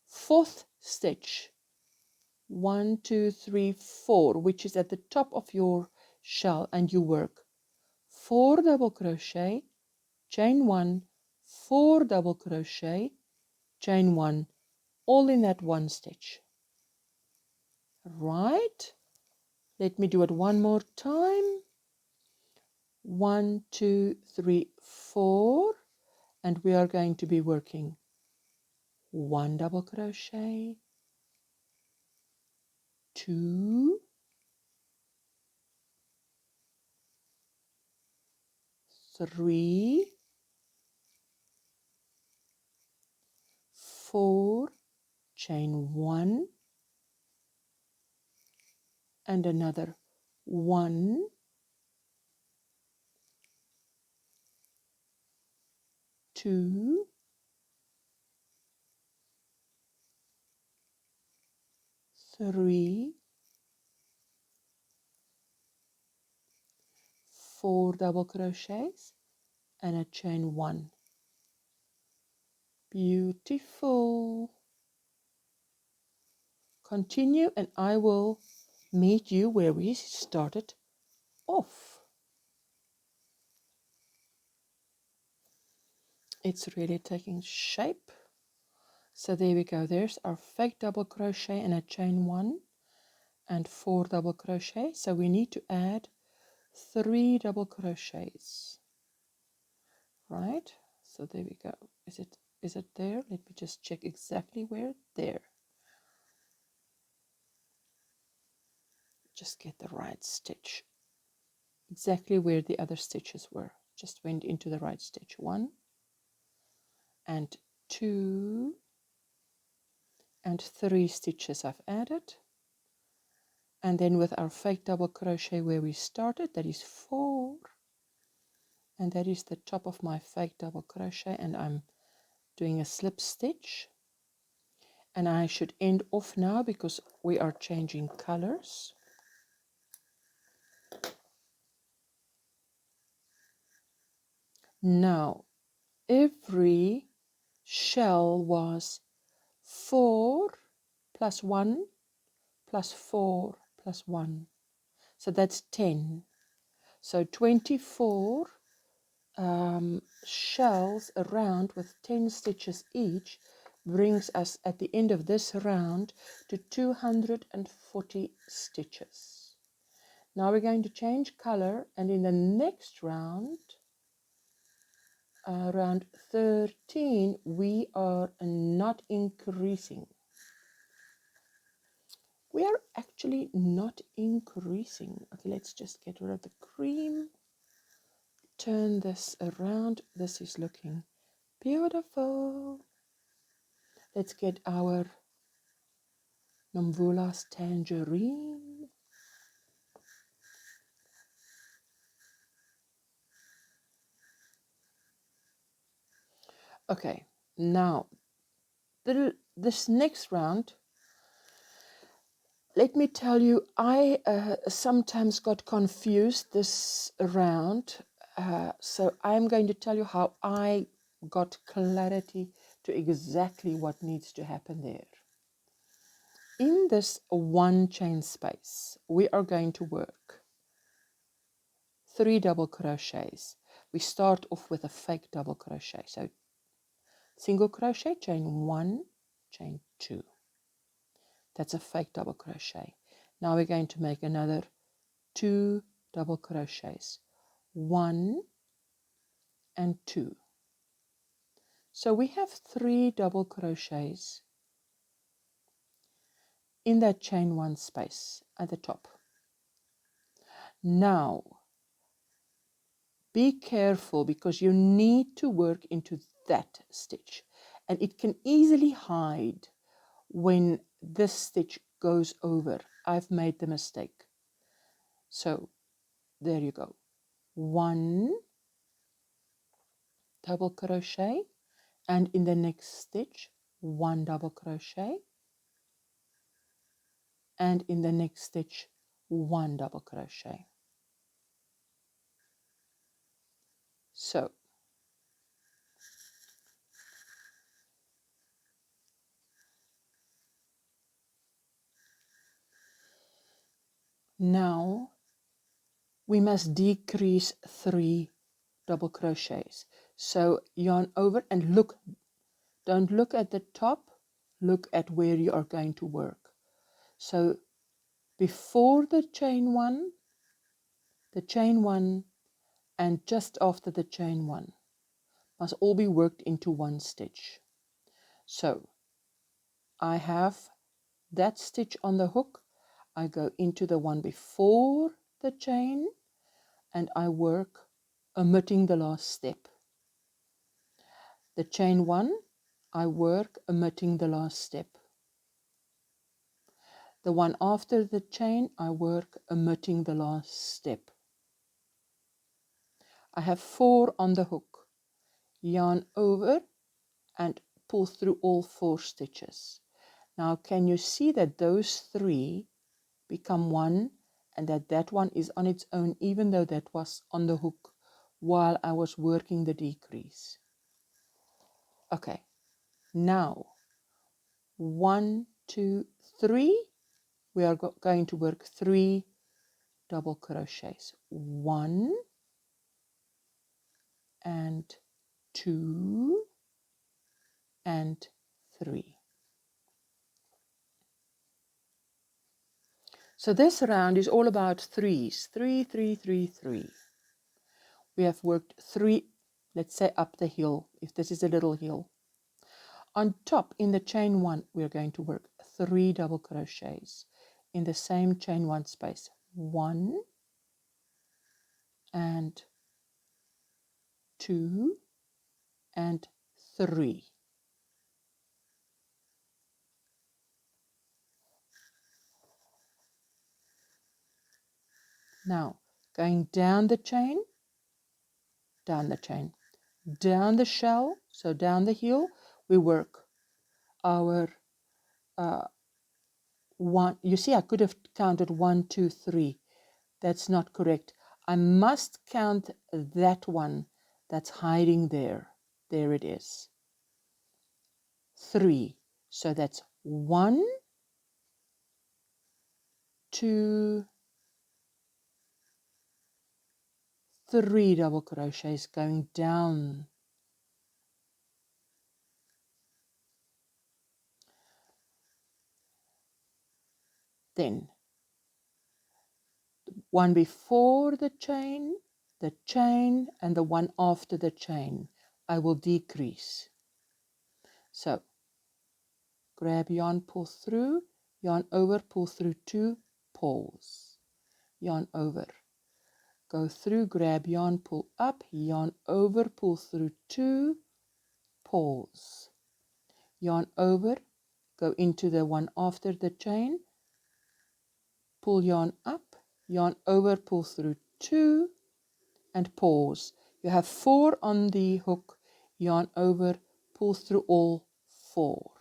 4th stitch, 1, 2, 3, 4, which is at the top of your shell, and you work 4 double crochet, chain 1, 4 double crochet, chain 1, all in that 1 stitch. Right, let me do it one more time. 1, 2, 3, 4, and we are going to be working 1 double crochet, 2, 3, 4, chain 1, and another 1, 2, 3, 4 double crochets and a chain 1. Beautiful. Continue and I will meet you where we started off. It's really taking shape. So there we go. There's our fake double crochet and a chain 1 and 4 double crochet. So we need to add 3 double crochets. Right? So there we go. Is it there? Let me just check exactly where. There. Just get the right stitch. Exactly where the other stitches were. Just went into the right stitch. 1 and 2 and 3 stitches I've added. And then with our fake double crochet where we started, that is 4. And that is the top of my fake double crochet, and I'm doing a slip stitch. And I should end off now because we are changing colors. Now, every shell was 4 plus 1 plus 4 plus 1. So that's 10. So 24 shells around with 10 stitches each brings us at the end of this round to 240 stitches. Now we're going to change color, and in the next round, round 13, we are not increasing. we are actually not increasing. Okay, let's just get rid of the cream. Turn this around. This is looking beautiful. Let's get our Nomvula's Tangerine. Okay, now this next round, let me tell you, I sometimes got confused this round. So I'm going to tell you how I got clarity to exactly what needs to happen there. In this one chain space, we are going to work 3 double crochets. We start off with a fake double crochet. So single crochet, chain 1, chain 2. That's a fake double crochet. Now we're going to make another 2 double crochets, 1 and 2. So we have 3 double crochets in that chain 1 space at the top. Now be careful because you need to work into that stitch, and it can easily hide when this stitch goes over. I've made the mistake. So there you go. 1 double crochet, and in the next stitch 1 double crochet, and in the next stitch 1 double crochet. So now we must decrease 3 double crochets. So yarn over and look, don't look at the top, look at where you are going to work. So before the chain 1, and just after the chain 1 must all be worked into one stitch. So I have that stitch on the hook. I go into the one before the chain and I work omitting the last step. The chain 1, I work omitting the last step. The one after the chain, I work omitting the last step. I have 4 on the hook. Yarn over and pull through all 4 stitches. Now can you see that those 3 become 1 and that one is on its own, even though that was on the hook while I was working the decrease? Okay, now 1, 2, 3, we are going to work 3 double crochets. 1 and 2 and 3. So this round is all about threes. 3, 3, 3, 3. We have worked 3, let's say up the hill, if this is a little hill. On top, in the chain 1, we are going to work 3 double crochets in the same chain 1 space. 1 and 2 and 3. Now, going down the chain, down the shell, so down the heel, we work our 1. You see, I could have counted 1, 2, 3. That's not correct. I must count that one that's hiding there. There it is. 3. So that's 1, 2, 3 double crochets going down. Then one before the chain, and the one after the chain, I will decrease. So grab yarn, pull through, yarn over, pull through 2, pause, yarn over, go through, grab yarn, pull up, yarn over, pull through 2, pause, yarn over, go into the one after the chain, pull yarn up, yarn over, pull through 2, and pause. You have 4 on the hook, yarn over, pull through all 4.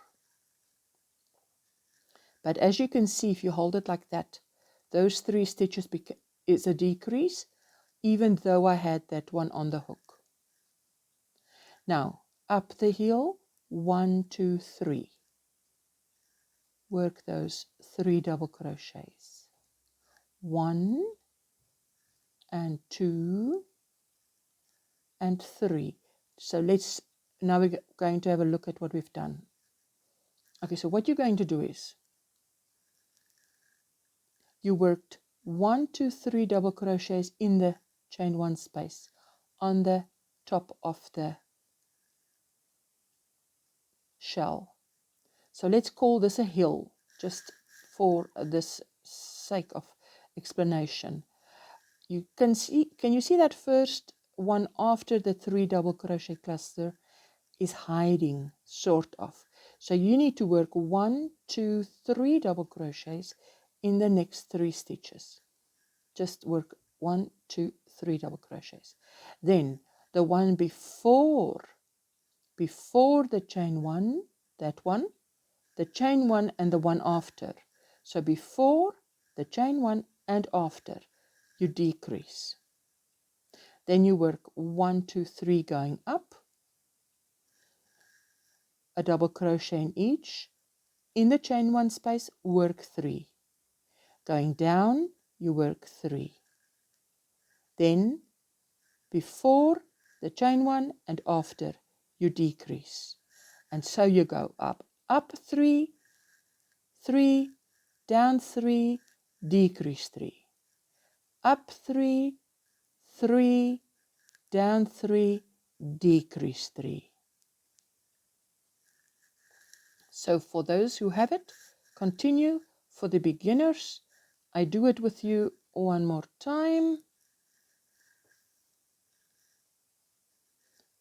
But as you can see, if you hold it like that, those 3 stitches is a decrease, even though I had that one on the hook. Now, up the heel, 1, 2, 3. Work those 3 double crochets. 1 and 2 and 3. So now we're going to have a look at what we've done. Okay, so what you're going to do is, you worked 1, 2, 3 double crochets in the chain 1 space on the top of the shell. So let's call this a hill, just for this sake of explanation. You can you see that first one after the 3 double crochet cluster is hiding, sort of. So you need to work 1, 2, 3 double crochets in the next 3 stitches. Just work 1, 2, 3 double crochets. Then the one before the chain 1, that one, the chain 1 and the one after. So before the chain 1 and after, you decrease. Then you work 1, 2, 3 going up, a double crochet in each. In the chain 1 space, work 3. Going down, you work 3. Then before the chain 1 and after, you decrease. And so you go up 3, 3, down 3, decrease 3. Up 3, 3, down 3, decrease 3. So for those who have it, continue. For the beginners, I do it with you one more time.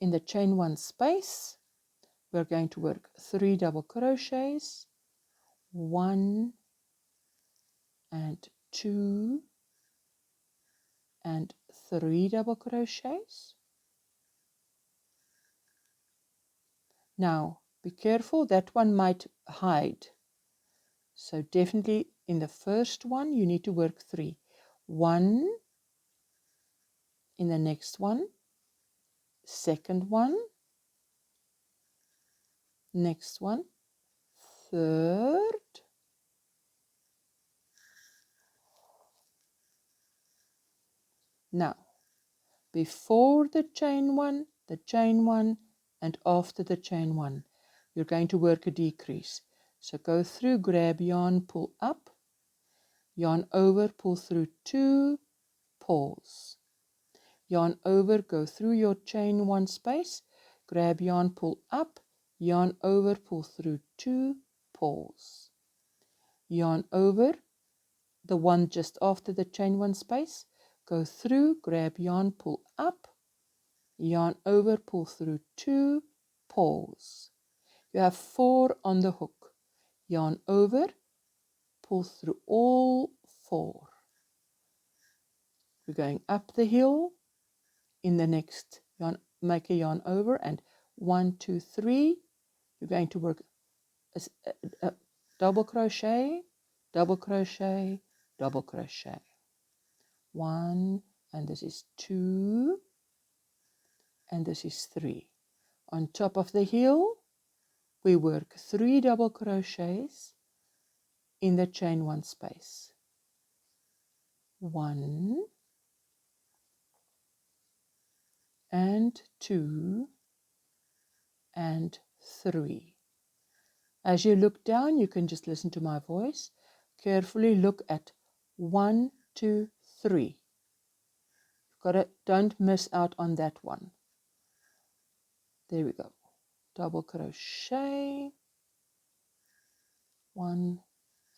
In the chain 1 space, we're going to work 3 double crochets, 1 and 2 and 3 double crochets. Now be careful, that one might hide, so definitely in the first one you need to work 3. 1 in the next one, second one, next one, third, now before the chain 1, the chain 1, and after the chain 1, you're going to work a decrease. So go through, grab yarn, pull up, yarn over, pull through 2, pause. Yarn over, go through your chain 1 space, grab yarn, pull up, yarn over, pull through 2, pause. Yarn over, the one just after the chain 1 space, go through, grab yarn, pull up, yarn over, pull through 2, pause. You have 4 on the hook. Yarn over, pull through all 4. We're going up the hill. In the next yarn, make a yarn over, and 1, 2, 3. You're going to work a double crochet, double crochet, double crochet. 1, and this is 2, and this is 3. On top of the heel, we work 3 double crochets in the chain 1 space. 1 and 2 and 3. As you look down, you can just listen to my voice. Carefully look at 1, 2, 3. Don't miss out on that one. There we go. Double crochet. 1,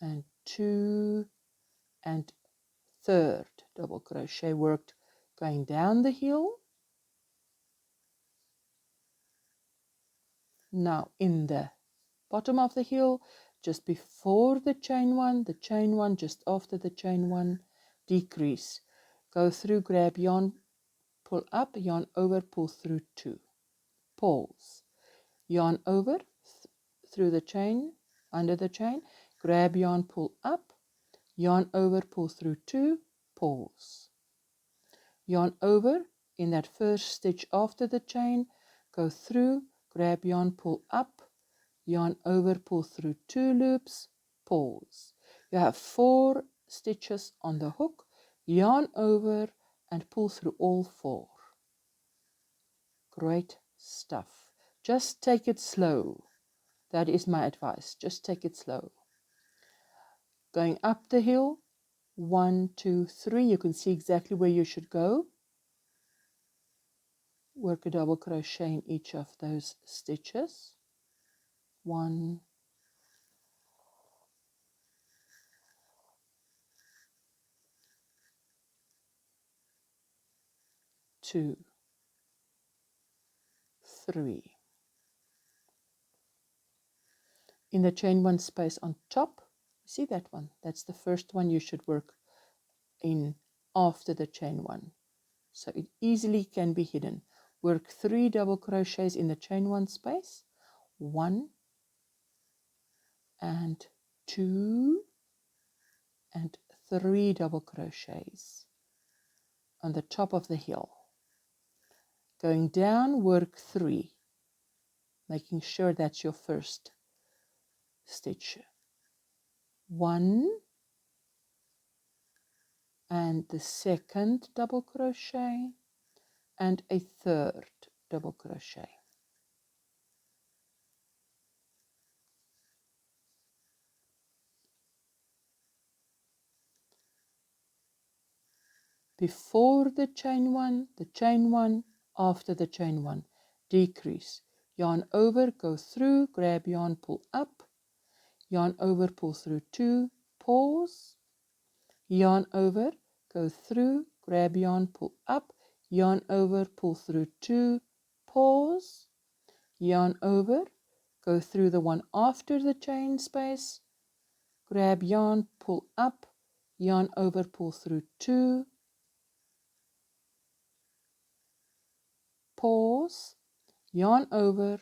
and 2 and third double crochet worked going down the heel. Now in the bottom of the heel, just before the chain one, just after the chain one, decrease, go through, grab yarn, pull up, yarn over, pull through 2, pause, yarn over through the chain, under the chain, grab yarn, pull up, yarn over, pull through 2, pause, yarn over in that first stitch after the chain, go through, grab yarn, pull up, yarn over, pull through 2 loops, pause. You have 4 stitches on the hook, yarn over and pull through all 4. Great stuff. Just take it slow. That is my advice. Just take it slow. Going up the hill, 1, 2, 3. You can see exactly where you should go. Work a double crochet in each of those stitches. 1, 2, 3. In the chain 1 space on top, see that one? That's the first one you should work in after the chain 1. So it easily can be hidden. Work 3 double crochets in the chain 1 space. 1 and 2 and 3 double crochets on the top of the heel. Going down, work 3, making sure that's your first stitch. 1 and the second double crochet and a third double crochet. Before the chain 1, after the chain 1, decrease, yarn over, go through, grab yarn, pull up, yarn over, pull through 2, pause, yarn over, go through, grab yarn, pull up, yarn over, pull through 2, pause, yarn over, go through the one after the chain space, grab yarn, pull up, yarn over, pull through 2, pause, yarn over,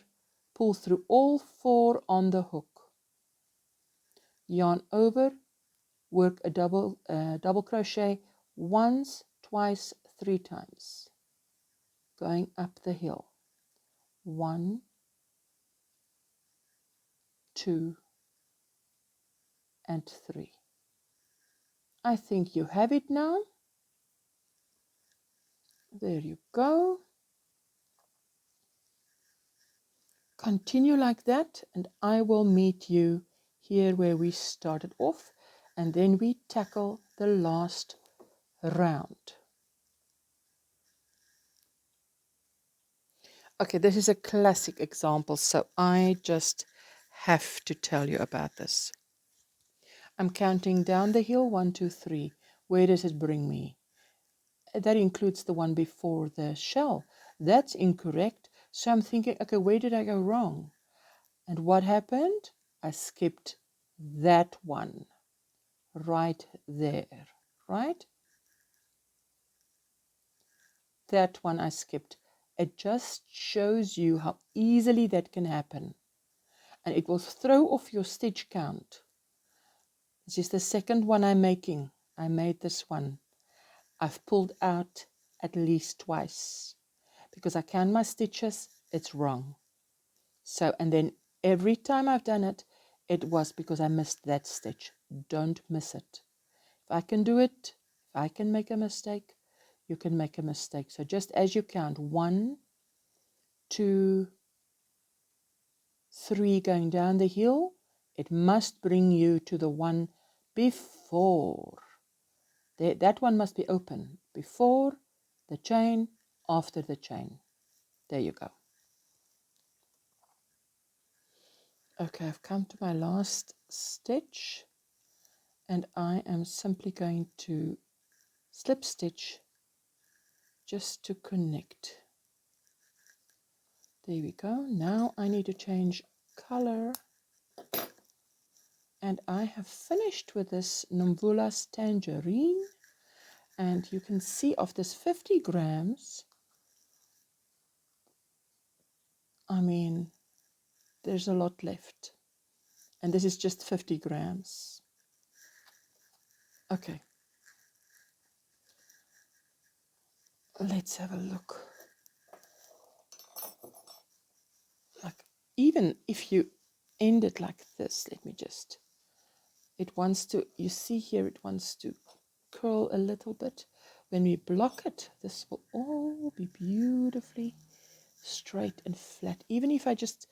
pull through all 4 on the hook, yarn over, work a double crochet once, twice, 3 times, going up the hill. 1, 2 and 3. I think you have it now. There you go. Continue like that and I will meet you here where we started off, and then we tackle the last round. Okay, this is a classic example, so I just have to tell you about this. I'm counting down the hill, 1, 2, 3. Where does it bring me? That includes the one before the shell. That's incorrect. So I'm thinking, okay, where did I go wrong? And what happened? I skipped that one right there, right? That one I skipped. It just shows you how easily that can happen. And it will throw off your stitch count. This is the second one I'm making. I made this one. I've pulled out at least twice. Because I count my stitches, it's wrong. So, and then every time I've done it, it was because I missed that stitch. Don't miss it. If I can do it, if I can make a mistake, you can make a mistake. So just as you count 1, 2, 3 going down the hill, it must bring you to the one before. That one must be open. Before the chain, after the chain. There you go. Okay, I've come to my last stitch. and I am simply going to slip stitch just to connect. There we go. Now I need to change color, and I have finished with this Nomvula's Tangerine, and you can see of this 50 grams, I mean, there's a lot left, and this is just 50 grams. Okay, let's have a look. Like, even if you end it like this, let me just, it wants to, you see here, it wants to curl a little bit. When we block it, this will all be beautifully straight and flat. Even if I just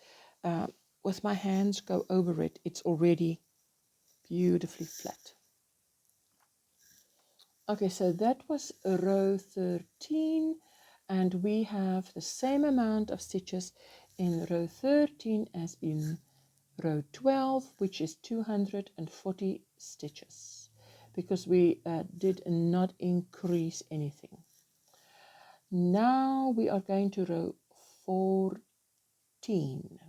with my hands go over it, it's already beautifully flat. Okay, so that was row 13, and we have the same amount of stitches in row 13 as in row 12, which is 240 stitches, because we did not increase anything. Now we are going to row 14.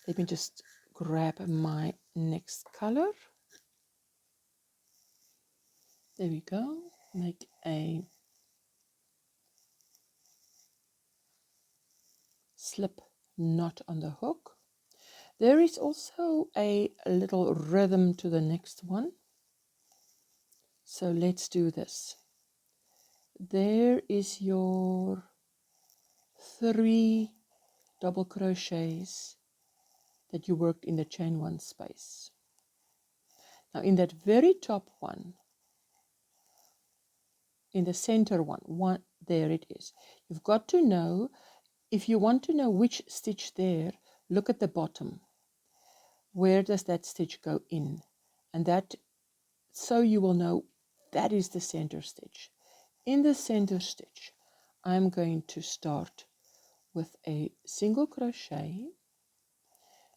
Let me just grab my next color. There we go. Make a slip knot on the hook. There is also a little rhythm to the next one. So let's do this. There is your 3 double crochets that you worked in the chain 1 space. Now in that very top one, in the center one, there it is. You've got to know, if you want to know which stitch there, look at the bottom. Where does that stitch go in? And that, so you will know that is the center stitch. In the center stitch, I'm going to start with a single crochet,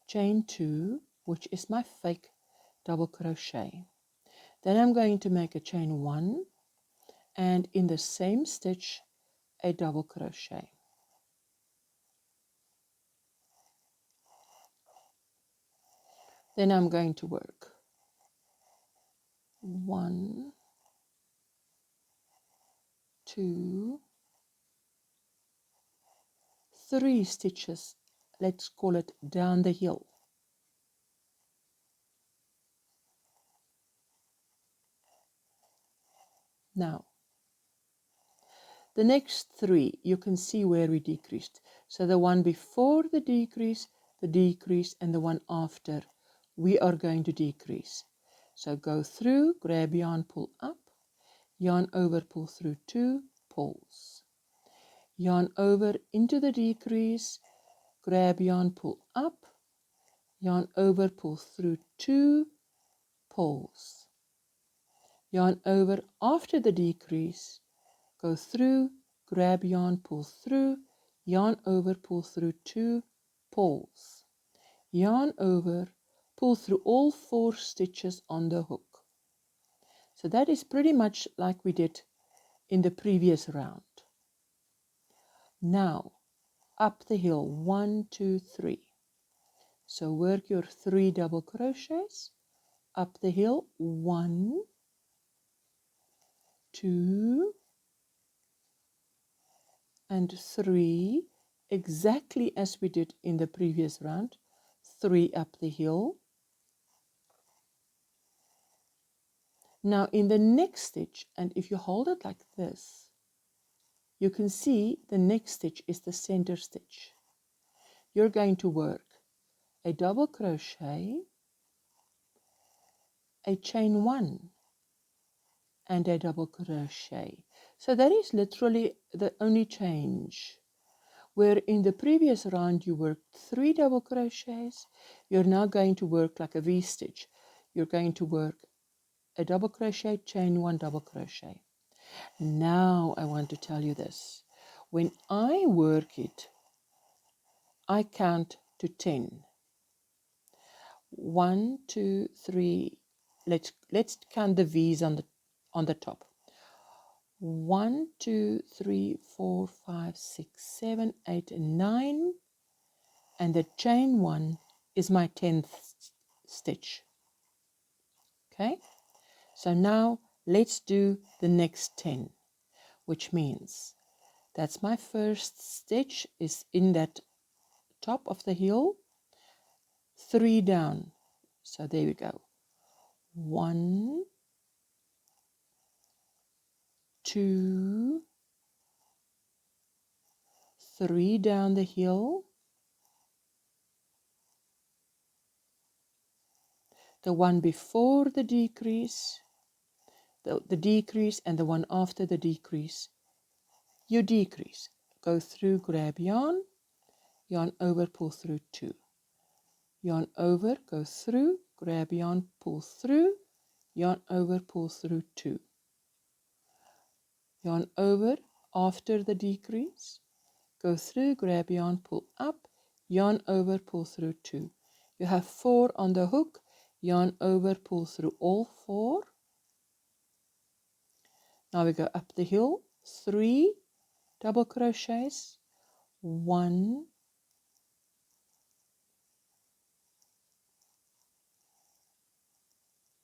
chain 2, which is my fake double crochet. Then I'm going to make a chain 1, and in the same stitch, a double crochet. Then I'm going to work 1, 2, 3 stitches, let's call it down the hill. Now, the next 3, you can see where we decreased. So the one before the decrease, and the one after, we are going to decrease. So go through, grab yarn, pull up, yarn over, pull through 2, pulls. Yarn over into the decrease, grab yarn, pull up, yarn over, pull through 2, pulls. Yarn over after the decrease, go through, grab yarn, pull through, yarn over, pull through 2, pulls. Yarn over, pull through all 4 stitches on the hook. So that is pretty much like we did in the previous round. Now, up the hill, 1, 2, 3. So work your 3 double crochets, up the hill, 1, 2, and 3, exactly as we did in the previous round. 3 up the hill. Now in the next stitch, and if you hold it like this, you can see the next stitch is the center stitch. You're going to work a double crochet, a chain 1, and a double crochet. So that is literally the only change. Where in the previous round you worked 3 double crochets, you're now going to work like a V-stitch. You're going to work a double crochet, chain 1, double crochet. Now I want to tell you this. When I work it, I count to 10. 1, 2, 3, let's count the V's on the top. 1, 2, 3, 4, 5, 6, 7, 8, and 9, and the chain 1 is my 10th stitch. Okay, so now let's do the next 10, which means that's my first stitch is in that top of the heel, 3 down. So there we go. 1, 2, 3 down the heel, the one before the decrease, the decrease, and the one after the decrease. You decrease, go through, grab yarn, yarn over, pull through 2. Yarn over, go through, grab yarn, pull through, yarn over, pull through 2. Yarn over after the decrease, go through, grab yarn, pull up, yarn over, pull through 2. You have 4 on the hook, yarn over, pull through all 4. Now we go up the hill, 3 double crochets, 1,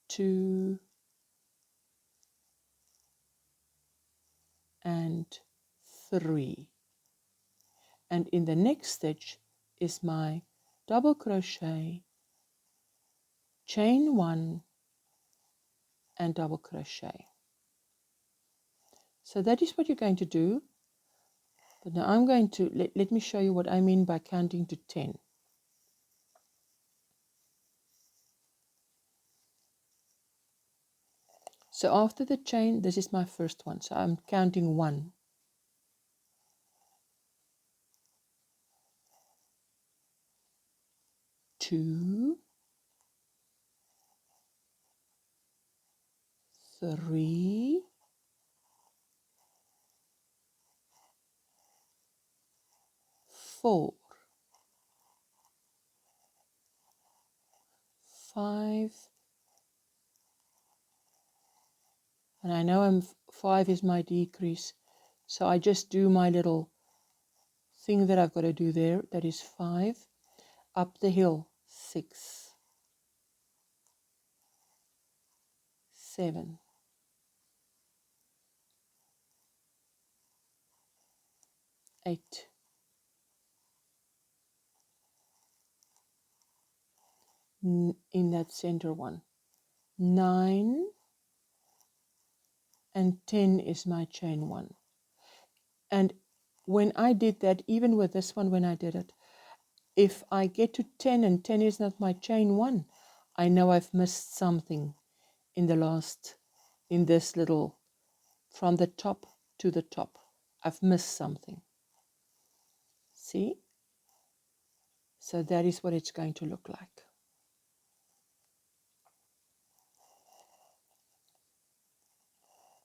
2, and 3. And in the next stitch is my double crochet, chain 1, and double crochet. So that is what you're going to do. But now I'm going to, let me show you what I mean by counting to 10. So after the chain, this is my first one. So I'm counting 1, 2, 3, 4, 5, and I know 5 is my decrease, so I just do my little thing that I've got to do there. That is 5. Up the hill, 6, 7, 8, in that center one, 9, and 10 is my chain 1. And when I did that, even with this one, when I did it, if I get to 10 and 10 is not my chain 1, I know I've missed something in the last, in this little, from the top to the top. I've missed something. See? So that is what it's going to look like.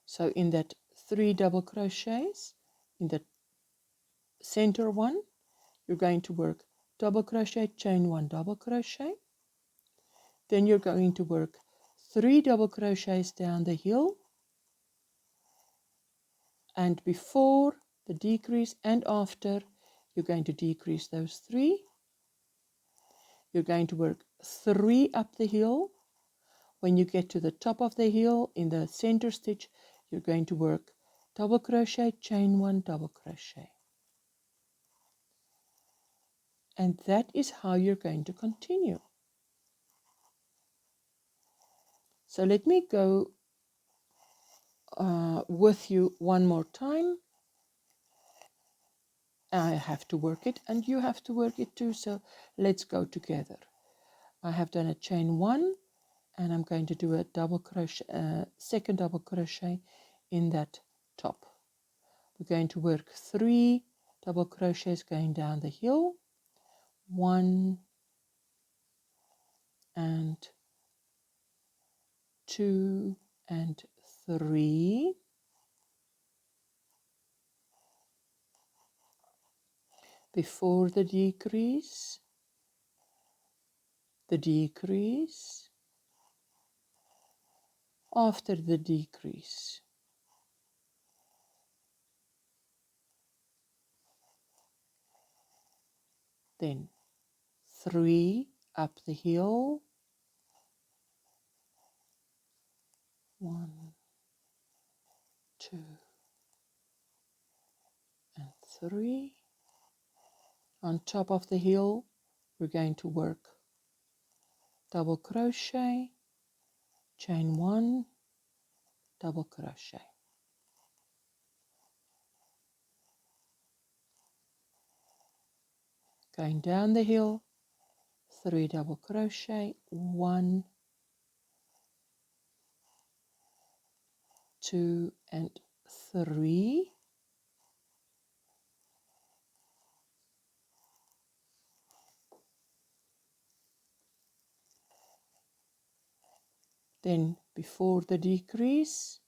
So in that 3 double crochets, in the center one, you're going to work double crochet, chain 1, double crochet. Then you're going to work 3 double crochets down the heel, and before the decrease and after, you're going to decrease those 3. You're going to work 3 up the heel. When you get to the top of the heel in the center stitch, you're going to work double crochet, chain 1, double crochet. And that is how you're going to continue. So let me go with you one more time. I have to work it and you have to work it too, so let's go together. I have done a chain 1 and I'm going to do a double crochet, second double crochet in that top. We're going to work 3 double crochets going down the heel, 1 and 2 and 3. Before the decrease, after the decrease. Then 3 up the hill, 1, 2 and 3. On top of the hill we're going to work double crochet, chain 1, double crochet. Going down the hill, 3 double crochet, 1, 2 and 3. Then before the decrease,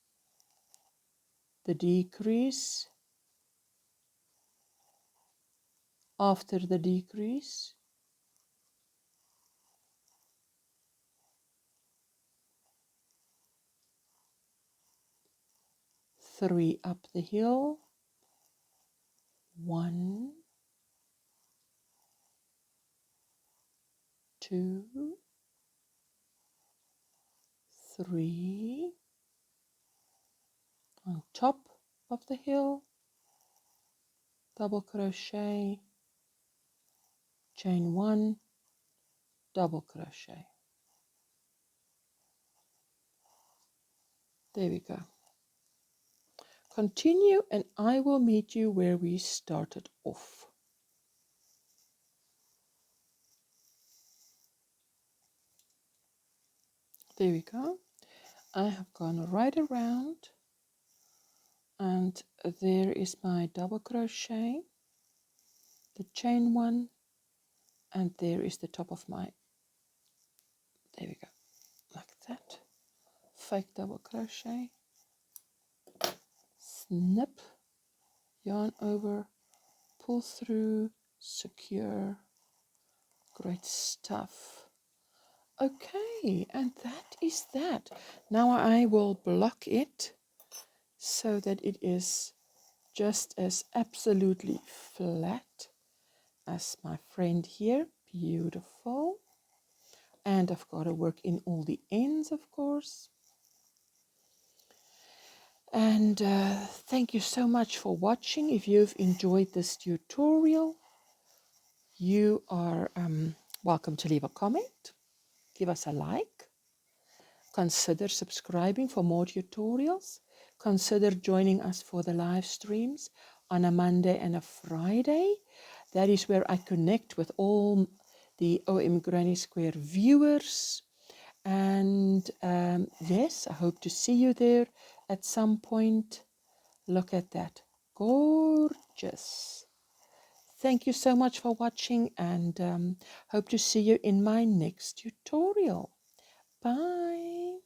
after the decrease, three up the hill, 1, 2, 3, on top of the hill, double crochet, chain 1, double crochet. There we go. Continue and I will meet you where we started off. There we go. I have gone right around and there is my double crochet, the chain 1, and there is the top of my, there we go, like that. Fake double crochet, snip, yarn over, pull through, secure. Great stuff. Okay, and that is that. Now I will block it so that it is just as absolutely flat as my friend here. Beautiful. And I've got to work in all the ends, of course. And thank you so much for watching. If you've enjoyed this tutorial, you are welcome to leave a comment. Give us a like. Consider subscribing for more tutorials. Consider joining us for the live streams on a Monday and a Friday. That is where I connect with all the OM Granny Square viewers. And yes, I hope to see you there at some point. Look at that. Gorgeous. Thank you so much for watching and hope to see you in my next tutorial. Bye.